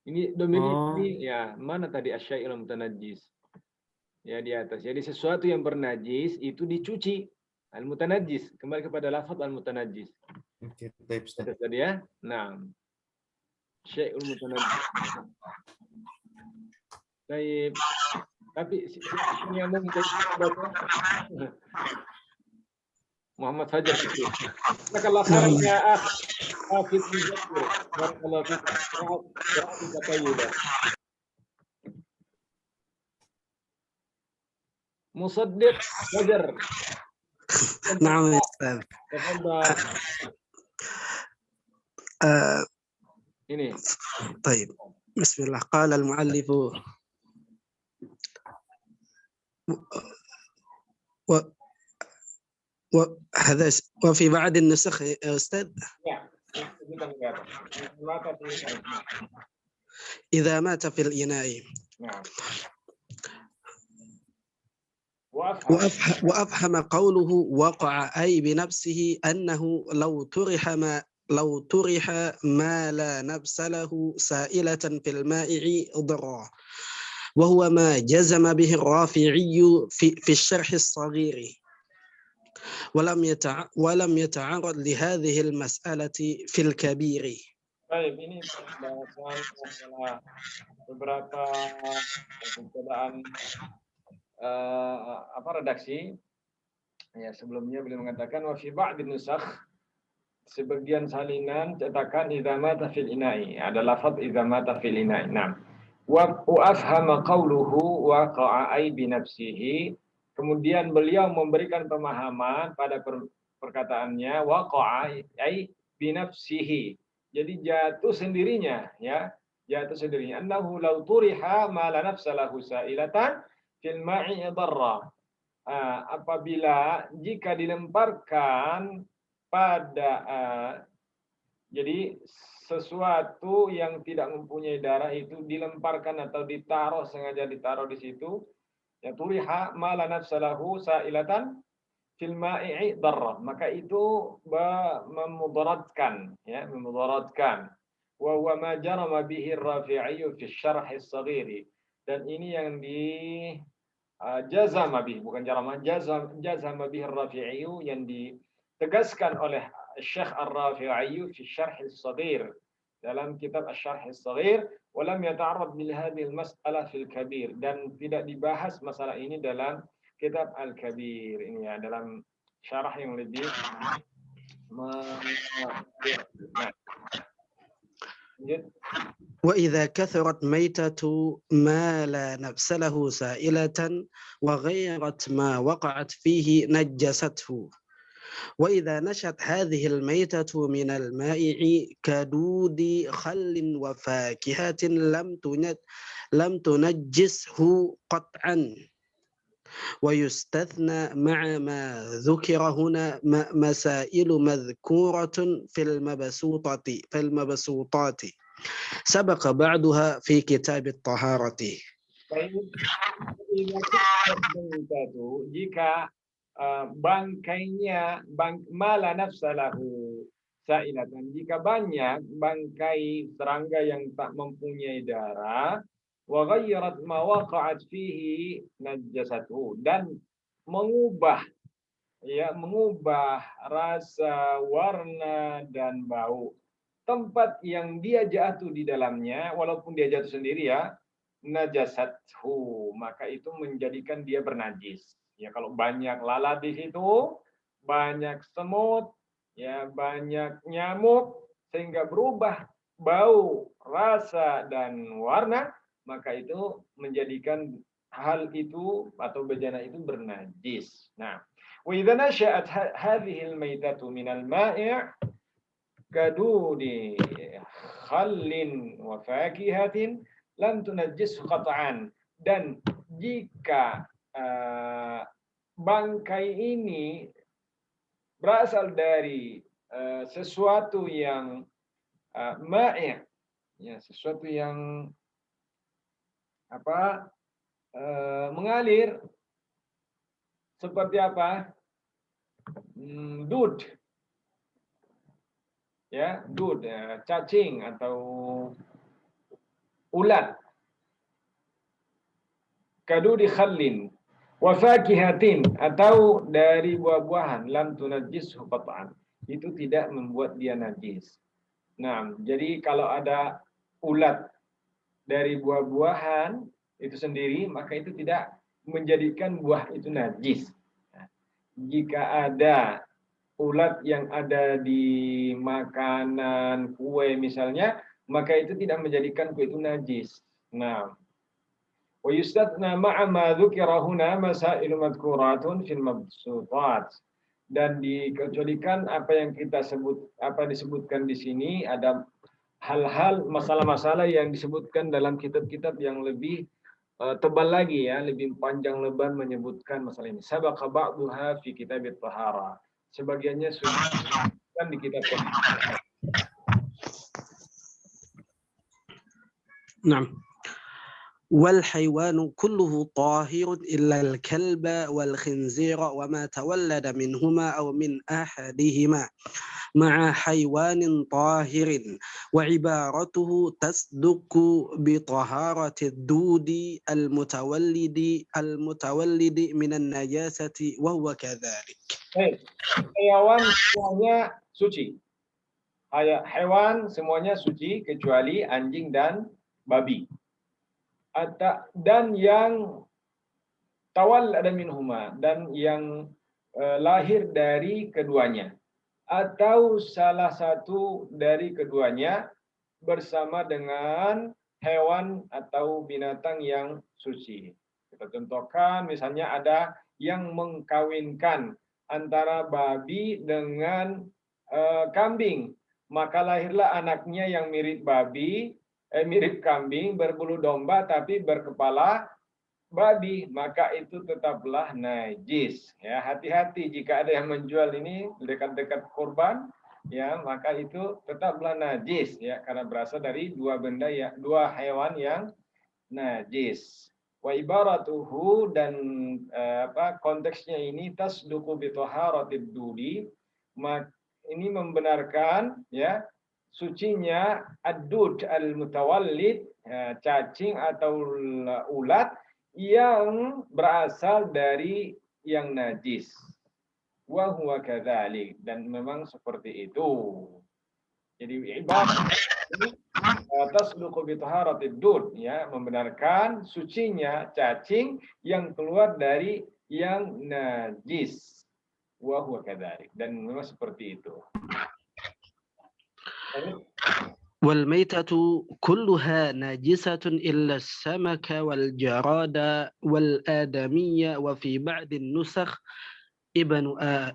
Ini domain ini ya, mana tadi asy-syai'u al-mutanajjis? Ya di atas. Jadi sesuatu yang bernajis itu dicuci. Al-mutanajjis, kembali kepada lafaz al-mutanajjis. Oke, baik Ustaz. Tadi ya. Nah. Syai'ul mutanajjis. Baik. Tapi ini yang Muhammad Fajar itu. Barakallahu khairan ya akh. Hafiz Muzaffir. Barakallahu fiik. Musaddiq Fajar. نعم يا أستاذ. ini. طيب بسم الله. قال المؤلف وهذا وفي بعض النسخ يا أستاذ إذا مات في الإناء. وأفهم قوله وقع أي بنفسه أنه لو طرح ما لا نفس له سائلة في المائع ضرا، وهو ما جزم به الرافعي في الشرح الصغير، ولم يتعرض لهذه المسألة في الكبير. Baik, ini pembahasan masalah beberapa perbedaan redaksi. Ya, sebelumnya beliau mengatakan wa fi ba'd nusakh, sebagian salinan cetakan idza mata fil ina'i, ada lafaz idza mata fil ina'i. Nah, wa afhama qawluhu waqa'a ay bi nafsihi. Kemudian beliau memberikan pemahaman pada perkataannya waqa'a ay bi nafsihi. Jadi jatuh sendirinya, ya, jatuh sendirinya. Annahu law turiha ma la nafsa lahu sa'ilatan fil ma'i darra. Apabila jika dilemparkan pada jadi sesuatu yang tidak mempunyai darah itu dilemparkan atau ditaruh, sengaja ditaruh di situ, ya turiha ma la nafsa lahu sa'ilatan fil ma'i darra, maka itu memudaratkan, ya, memudaratkan. Wa huwa ma jarama bihi ar-Rafi'i fi syarh as-saghir. Dan ini yang di jazama bih, bukan jarama, jazama bih ar-Rafi'i, yang ditegaskan oleh Syekh Ar-Rafi'i fi syarh as-saghir, dalam kitab Asy-Syarh as-Saghir, walam yata'arrad bil hadhihi al-mas'alah fil kabir, dan tidak dibahas masalah ini dalam kitab Al-Kabir. Ini ya, dalam syarah yang lebih وإذا كثرت ميتة ما لا نفس له سائلة وغيرت ما وقعت فيه نجسته. وإذا نشت هذه الميتة من المائع كدود خل وفاكهة لم تنجسه قطعا. ويستثنى مع ما ذكر هنا مسائل مذكورة في المبسوطات سبق بعضها في كتاب الطهارة. Jika bangkainya mala nafsalahu sa'ilatan, jika banyak bangkai serangga yang tak mempunyai darah, wa ghayyarat ma waqa'at fihi najasatuhu, dan mengubah rasa, warna, dan bau tempat yang dia jatuh di dalamnya, walaupun dia jatuh sendiri, ya, najasathu, maka itu menjadikan dia bernajis. Ya, kalau banyak lalat di situ, banyak semut, ya, banyak nyamuk, sehingga berubah bau, rasa, dan warna, maka itu menjadikan hal itu atau bejana itu bernajis. Nah, wa idza nasha'at hadhihi al-maytatu min al-ma'i' kadudi khallin wa fakihatin lam tunajjis qat'an. Dan jika bangkai ini berasal dari sesuatu yang ma'i', ya, sesuatu yang mengalir, seperti apa? Dud, ya, dud, cacing atau ulat. Kadudi khallin wa fakihatin, atau dari buah-buahan, lam tunajjishu qat'an, itu tidak membuat dia najis. Nah, jadi kalau ada ulat dari buah-buahan itu sendiri, maka itu tidak menjadikan buah itu najis. Nah, jika ada ulat yang ada di makanan kue misalnya, maka itu tidak menjadikan kue itu najis. Nah, wa yustatna ma'a ma dzukira huna masailu madhkuratun fil mabsutat, dan dikecualikan apa yang kita disebutkan di sini, ada hal-hal, masalah-masalah yang disebutkan dalam kitab-kitab yang lebih tebal lagi, ya, lebih panjang lebar menyebutkan masalah ini. Sabaqa ba'duha fi kitab at-tahara, sebagiannya sudah disebutkan di kitab tahara. نعم. والحيوان كله طاهر إلا الكلب والخنزير وما تولد منهما أو من أحدهما مع حيوان طاهر، وعبارته تصدق بطهارة الدود المتولد من النجاسة وهو كذلك. Hewan semuanya suci. Hewan semuanya suci kecuali anjing dan babi. Dan yang tawallada minhuma, dan yang lahir dari keduanya, atau salah satu dari keduanya bersama dengan hewan atau binatang yang suci. Kita contohkan misalnya ada yang mengkawinkan antara babi dengan kambing, maka lahirlah anaknya yang mirip babi, mirip kambing, berbulu domba tapi berkepala babi, maka itu tetaplah najis. Ya, hati-hati jika ada yang menjual ini dekat-dekat kurban, ya, maka itu tetaplah najis, ya, karena berasal dari dua benda ya, dua hewan yang najis. Wa ibaratuhu, dan konteksnya ini tasduqu bi taharatid dudi, ini membenarkan ya sucinya ad-dud al-mutawallid, cacing atau ulat yang berasal dari yang najis. Wa huwa kadzalik, dan memang seperti itu. Jadi ibarat tasduqu bi taharatid dud, ya, membenarkan sucinya cacing yang keluar dari yang najis. Wa huwa kadzalik, dan memang seperti itu. والميتة كلها نجسة إلا السمك والجراد والآدمية وفي بعض النسخ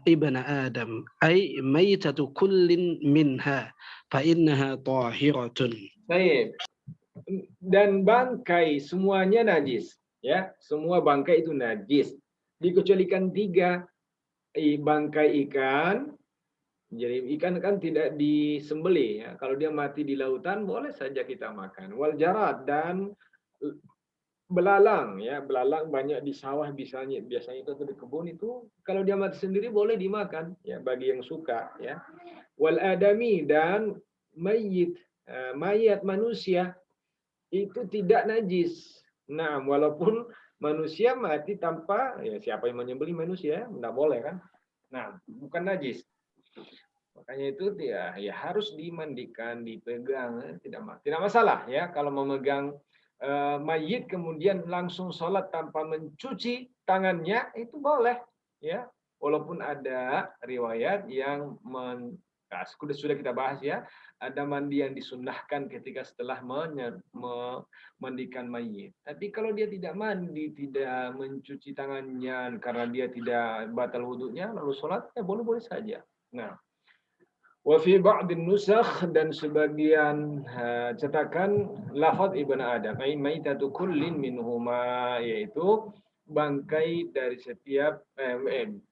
ابن آدم أي ميتة كل منها فإنها طاهرة. Baik. Dan bangkai semuanya najis, ya, semua bangkai itu najis dikecualikan 3. Bangkai ikan. Jadi ikan kan tidak disembelih, ya. Kalau dia mati di lautan boleh saja kita makan. Wal jarad, dan belalang, ya, belalang banyak di sawah biasanya itu di kebun itu, kalau dia mati sendiri boleh dimakan, ya, bagi yang suka, ya. Wal adami, dan mayat manusia itu tidak najis. Nah, walaupun manusia mati tanpa, ya, siapa yang menyembelih manusia, tidak boleh kan. Nah, bukan najis. Makanya itu ya harus dimandikan, dipegang, tidak masalah, ya, kalau memegang mayit kemudian langsung sholat tanpa mencuci tangannya itu boleh, ya, walaupun ada riwayat yang sudah kita bahas, ya, ada mandi yang disunnahkan ketika setelah memandikan mayit. Tapi kalau dia tidak mandi, tidak mencuci tangannya karena dia tidak batal wudunya, lalu sholat, ya boleh-boleh saja. Nah, wa fi ba'din nusakh, dan sebagian cetakan lafaz Ibnu Adam, ai maitatu kullin minhuma, yaitu bangkai dari setiap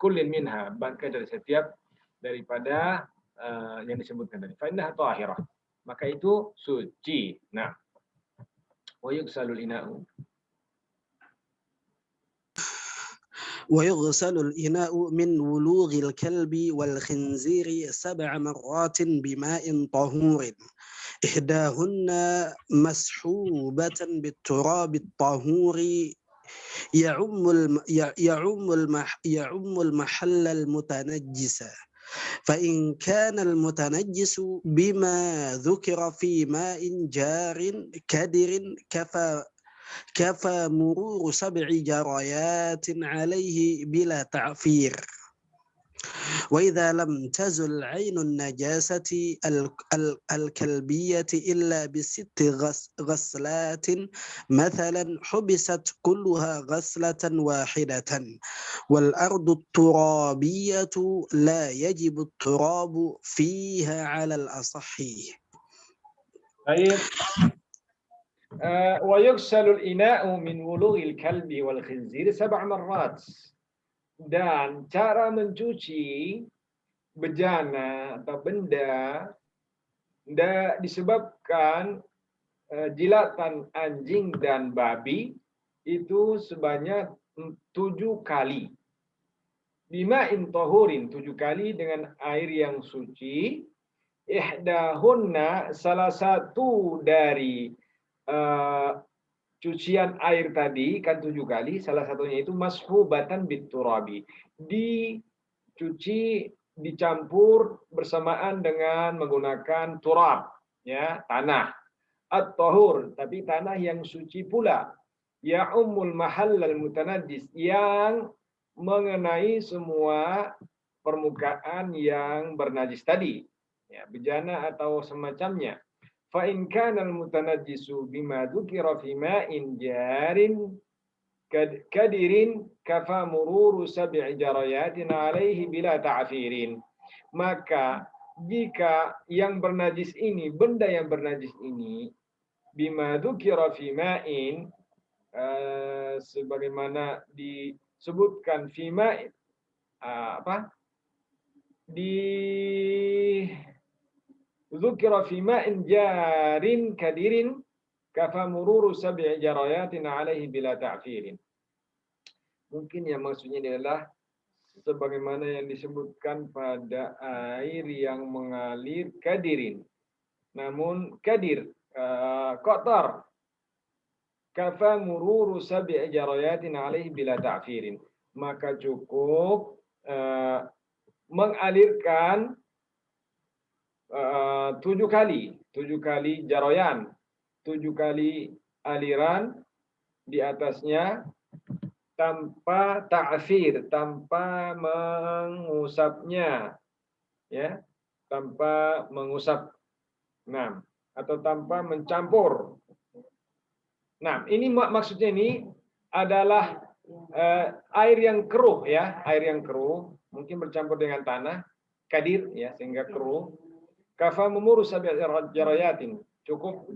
kullin minha, bangkai dari setiap daripada yang disebutkan tadi. Fa innaha thahirah, maka itu suci. Nah, wa yugsalul ina'u, ويغسل الإناء من ولوغ الكلب والخنزير 7 مرات بماء طهور إحداهن مسحوبة بالتراب الطهور يعم المحل المتنجس، فإن كان المتنجس بما ذكر في ماء جار كدر كفى مرور 7 جريات عليه بلا تعفير. وإذا لم تزل عين النجاسة الكلبية إلا ب6 غسلات مثلا حبست كلها غسلة واحدة، والأرض الترابية لا يجب التراب فيها على الأصح. baik. Wa yugsalul ina'u min wulughil kalbi wal khinzir 7 marrat. Dan cara mencuci bejana atau benda disebabkan jilatan anjing dan babi itu sebanyak 7 kali. Bima'in tahurin, 7 kali dengan air yang suci. Ihdahunna, salah satu dari cucian air tadi kan 7 kali, salah satunya itu mashubatan biturabi, dicuci, dicampur bersamaan dengan menggunakan turab, ya, tanah. At-tahur, tapi tanah yang suci pula. Ya ummul mahallal mutanajjis, yang mengenai semua permukaan yang bernajis tadi, ya, bejana atau semacamnya. fa in kana al-mutanajjisu bima dzukira fi ma'in jarin kadirin kafa mururu sab'i jarayatin alaihi bila ta'firin. Maka jika yang bernajis ini, benda yang bernajis ini, bima dzukira fi ma'in, sebagaimana disebutkan fi ma'in, dzukira fi ma'in jarin kadirin kafa mururu sab'i jarayatin alaihi bila ta'firin. Mungkin yang maksudnya adalah sebagaimana yang disebutkan pada air yang mengalir kadirin. Namun kadir kotor. Kafa mururu sab'i jarayatin alaihi bila ta'firin. Maka cukup mengalirkan 7 kali jarayan, 7 kali aliran di atasnya tanpa ta'fir, tanpa mengusapnya, ya, tanpa mengusap, nah, atau tanpa mencampur. Nah, ini maksudnya ini adalah air yang keruh, ya, air yang keruh, mungkin bercampur dengan tanah, kadir, ya, sehingga keruh. Kafa memuru sab'i jarayatin, cukup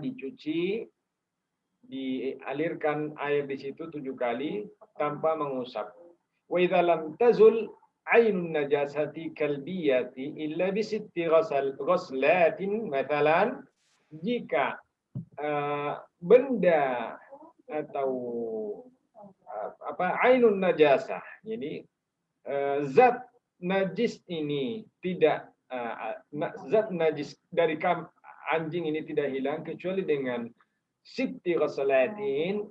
dicuci, dialirkan air di situ 7 kali tanpa mengusap. Wa idza lam tazul ainun najasati kalbiyati illa bi sitti ghaslatin mathalan, jika benda atau ainun najasah, jadi zat najis ini tidak zat najis dari anjing ini tidak hilang kecuali dengan sitti ghasalatin,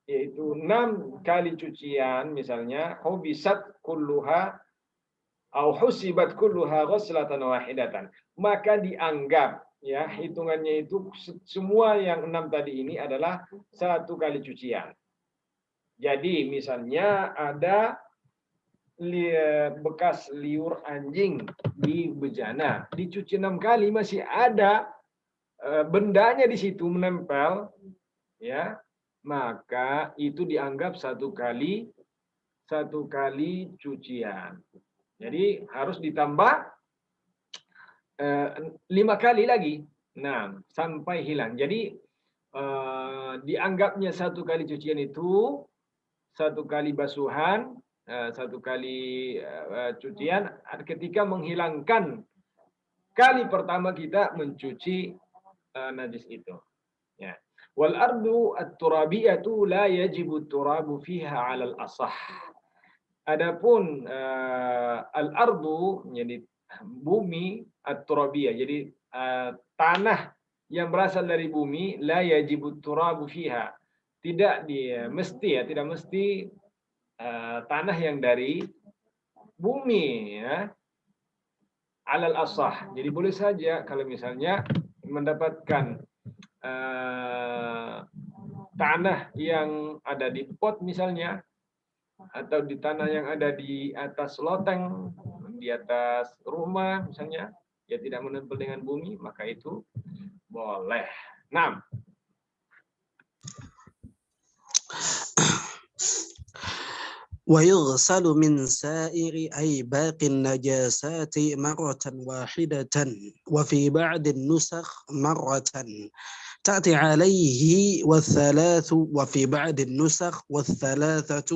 yaitu 6 kali cucian, misalnya hubisat kulluha au husibat kulluha ghaslatan wahidatan, maka dianggap, ya, hitungannya itu semua yang 6 tadi ini adalah 1 kali cucian. Jadi misalnya ada bekas liur anjing di bejana, dicuci 6 kali masih ada bendanya di situ menempel, ya, maka itu dianggap 1 kali cucian. Jadi harus ditambah 5 kali lagi, nah, sampai hilang. Jadi dianggapnya 1 kali cucian itu 1 kali basuhan, 1 kali cucian ketika menghilangkan kali pertama kita mencuci najis itu. Ya. Wal ardu at-turabiyatu la yajibu at-turabu fiha 'ala al-asah. Adapun al-ardu, jadi bumi, at-turabiyah, jadi tanah yang berasal dari bumi, la yajibu at-turabu fiha, tidak mesti tanah yang dari bumi, ya, alal asah. Jadi boleh saja kalau misalnya mendapatkan tanah yang ada di pot misalnya, atau di tanah yang ada di atas loteng, di atas rumah misalnya, ya tidak menempel dengan bumi, maka itu boleh. Nah, ويغسل من سائر أي باقي النجاسات مرة واحدة وفي بعض النسخ مرة تأتي عليه والثلاث وفي بعض النسخ والثلاثة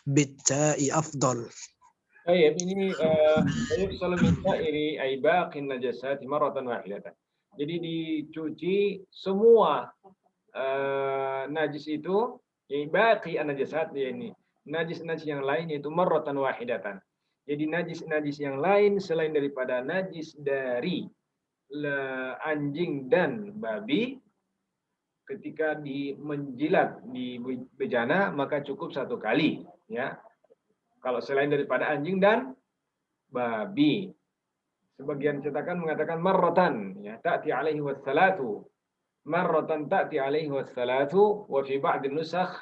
بالتاء أفضل. Baik, ini yugsalu min sa'iri ay baqin najasati marratan wahidatan. Jadi dicuci semua najis itu, ya, baqi an-najasat, ini najis-najis yang lain, yaitu marratan wahidatan. Jadi najis-najis yang lain selain daripada najis dari anjing dan babi, ketika menjilat di bejana maka cukup 1 kali, ya. Kalau selain daripada anjing dan babi, sebagian cetakan mengatakan marratan, ya, ta'ti alaihi wassalatu, marratan ta'ti alaihi wassalatu, wa fi ba'd nusakh,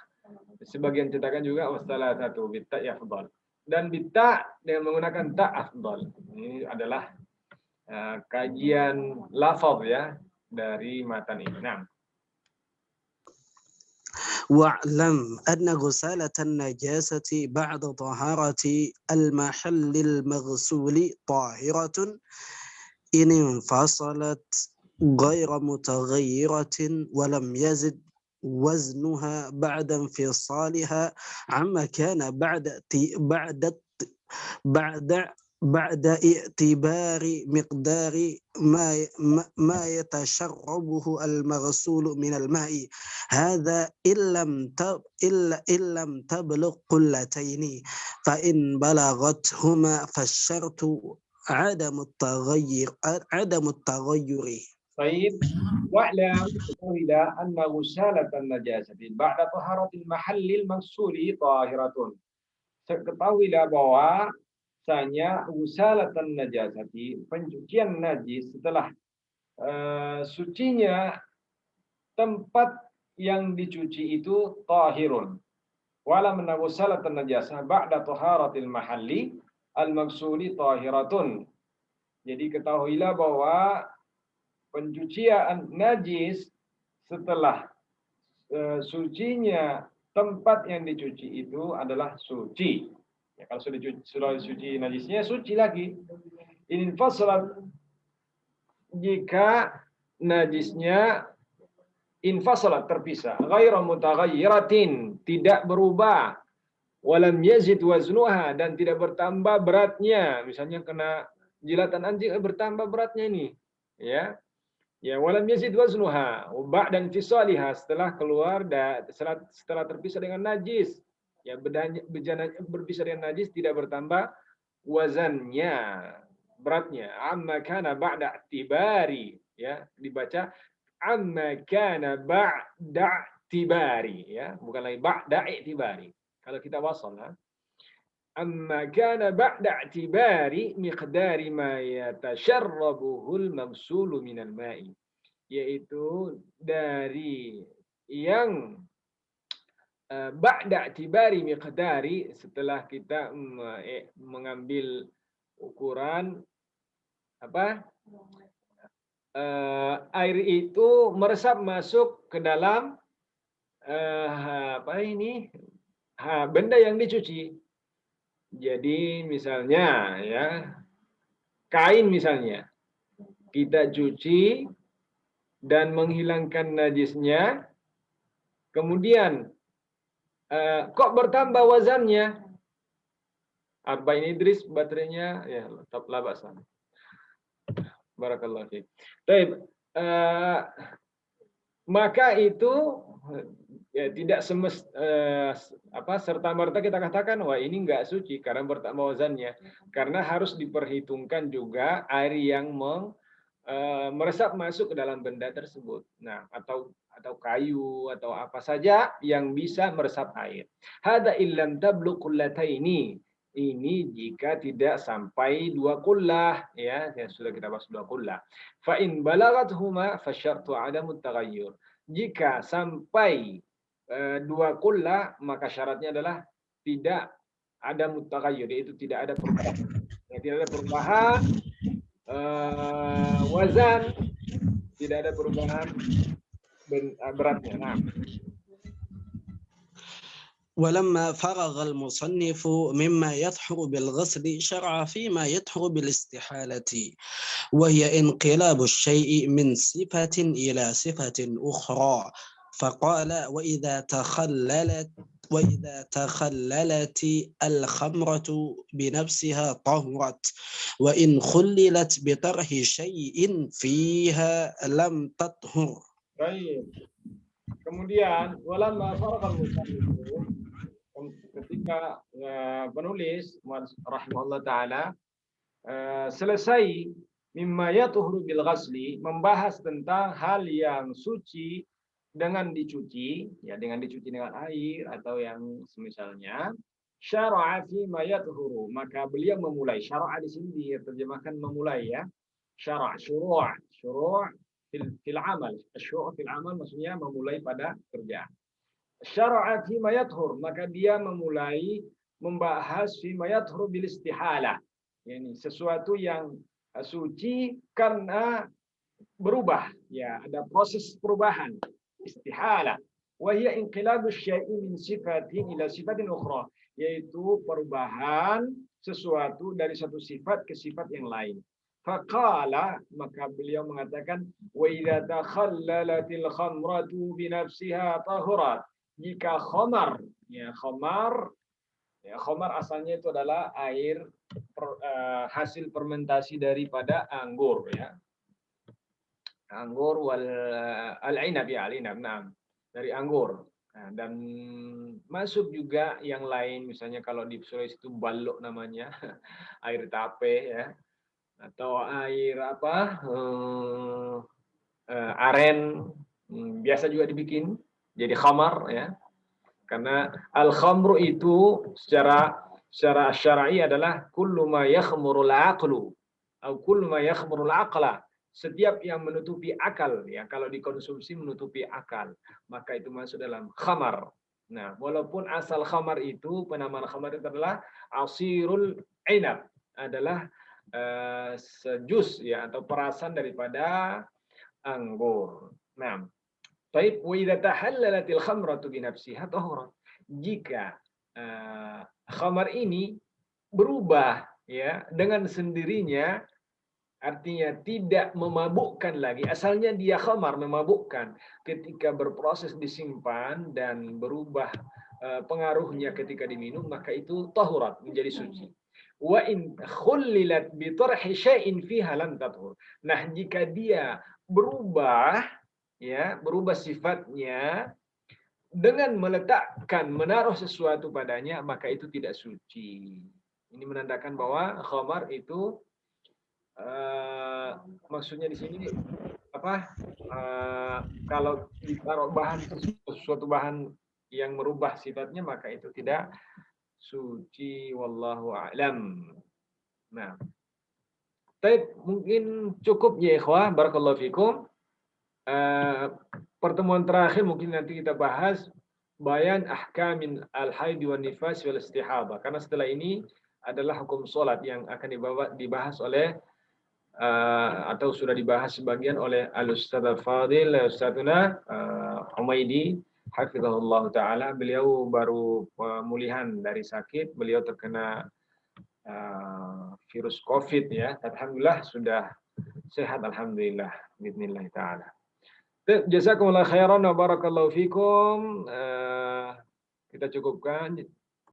sebagian cetakan juga wassalatatu bitta afdal, dan bitta dengan menggunakan ta afdal. Ini adalah kajian lafaz ya dari matan ini. Nah, واعلم أن غسالة النجاسة بعد طهارة المحل المغسول طاهرة إن انفصلت غير متغيرة ولم يزد وزنها بعد انفصالها عما كان بعد بعد اعتبار مقدار ما يتشربه المغسول من الماء هذا إن لم تبلغ قلتين فإن بلغتهما فالشرط عدم التغير. baik. Wa'lam ketahuilah anna ghusalatan najasati ba'da taharatil mahallil maghsuli tahiratun. Ketahuilah bahwa sanya ghusalatan najasati, pencucian najis setelah sucinya tempat yang dicuci itu tahirun. Wala min ghusalatan najasah ba'da taharatil mahalli al-maghsuli tahiratun. Jadi ketahuilah bahwa pencucian najis setelah sucinya tempat yang dicuci itu adalah suci. Ya, kalau sudah suci najisnya, suci lagi. Infasalat, jika najisnya infasalat, terpisah, ghairu mutaghayyiratin, tidak berubah, walam yazid waznuha, dan tidak bertambah beratnya. Misalnya kena jilatan anjing, bertambah beratnya ini, ya. Ya, walam yazid waznuha ba'da infisaliha, setelah keluar setelah terpisah dengan najis. Ya, bejana berpisah dengan najis tidak bertambah wazannya, beratnya. Amma kana ba'da i'tibari, ya, dibaca amma kana ba'da i'tibari, ya, bukan lagi ba'da i'tibari. Kalau kita wasal, amma kana ba'da i'tibari miqdari ma yatasharrabuhu al-maghsulu min al-ma'i, yaitu dari yang ba'da i'tibari miqdari, setelah kita mengambil ukuran apa, air itu meresap masuk ke dalam benda yang dicuci. Jadi misalnya ya, kain misalnya kita cuci dan menghilangkan najisnya, kemudian kok bertambah wazannya? Arba'in Idris baterainya ya, tetap labasan. Barakallahu fiik. Baik, maka itu ya tidak serta-merta kita katakan wah ini enggak suci karena bertambah wazannya, karena harus diperhitungkan juga air yang meresap masuk ke dalam benda tersebut. Nah, atau kayu atau apa saja yang bisa meresap air. Hada illam tablu qullataini. Ini jika tidak sampai 2 qullah, ya, yang sudah kita bahas 2 qullah. Fa in balagathuma fasyartu adamut taghayyur. Jika sampai 2 qullah, maka syaratnya adalah tidak ada mutaghayyur, yaitu tidak ada perubahan. Ya, tidak ada perubahan wazan, tidak ada perubahan beratnya. Nah. ولما فرغ المصنف مما يطهر بالغسل شرع فيما يطهر بالاستحالة وهي انقلاب الشيء من صفة إلى صفة أخرى فقال وإذا تخللت الخمرة بنفسها طهرت وإن خللت بطرح شيء فيها لم تطهر. Baik. Kemudian walamma faraqal musannif, ketika penulis rahimahullah taala selesai mimma yatuhru bil ghasli, membahas tentang hal yang suci dengan dicuci, ya, dengan dicuci dengan air atau yang semisalnya, syara'a fi ma yatuhuru, maka beliau memulai. Syara'a di sini diterjemahkan memulai, ya. Syara' syuru' fil amal. Syuru' fil amal maksudnya memulai pada kerjaan. Syara'a fi ma yathur, maka dia memulai membahas fi ma yathur bil istihalah. Yani sesuatu yang Suci karena berubah, ya ada proses perubahan, istihala. Wa hiya inqilabu syai'i min sifatin ila sifatin ukhra, yaitu perubahan sesuatu dari satu sifat ke sifat yang lain. Faqala, maka beliau mengatakan, wa idza takhallalatil khamratu bi nafsiha tahurat. Jika khamar, ya khamar, asalnya itu adalah air hasil fermentasi daripada anggur, ya. Anggur wal al-inab, ya al-inab, nah, dari anggur. Nah, dan masuk juga yang lain, misalnya kalau di Sulawesi itu balok namanya, air tape, ya, atau air apa, aren, biasa juga dibikin jadi khamar, ya. Karena al-khamru itu secara syar'i adalah kullu ma yakhmurul aqlu atau kullu ma yakhmurul aqla. Setiap yang menutupi akal, ya, kalau dikonsumsi menutupi akal, maka itu masuk dalam khamar. Nah, walaupun asal khamar itu, penamaan khamar itu adalah asirul inab, adalah sejus, ya, atau perasan daripada anggur. Nah, baik, wa idza tahallalatil khamratu bi nafsiha tahurat. Jika khamar ini berubah, ya, dengan sendirinya, artinya tidak memabukkan lagi. Asalnya dia khamar, memabukkan. Ketika berproses disimpan dan berubah pengaruhnya ketika diminum, maka itu tahurat, menjadi suci. Wa in khullilat bi tarhi syai'in fiha lam tathur. Nah, jika dia berubah, ya, berubah sifatnya dengan meletakkan, menaruh sesuatu padanya, maka itu tidak suci. Ini menandakan bahwa khamar itu maksudnya di sini apa? Kalau ditaruh bahan, sesuatu bahan yang merubah sifatnya, maka itu tidak suci. Wallahu a'lam. Nah, mungkin cukup ya ikhwah, barakallahu fikum. Pertemuan terakhir mungkin nanti kita bahas bayan ahkamin al-haid wan nifas wal istihadha, karena setelah ini adalah hukum salat yang akan dibahas oleh atau sudah dibahas sebagian oleh al-Ustaz al-Fadil Ustazuna Humaidi hafizahullah taala. Beliau baru pemulihan dari sakit, beliau terkena virus Covid, ya. Alhamdulillah sudah sehat, alhamdulillah, bismillah taala. Jazakumullah khairan wa barakallahu fikum. Kita cukupkan.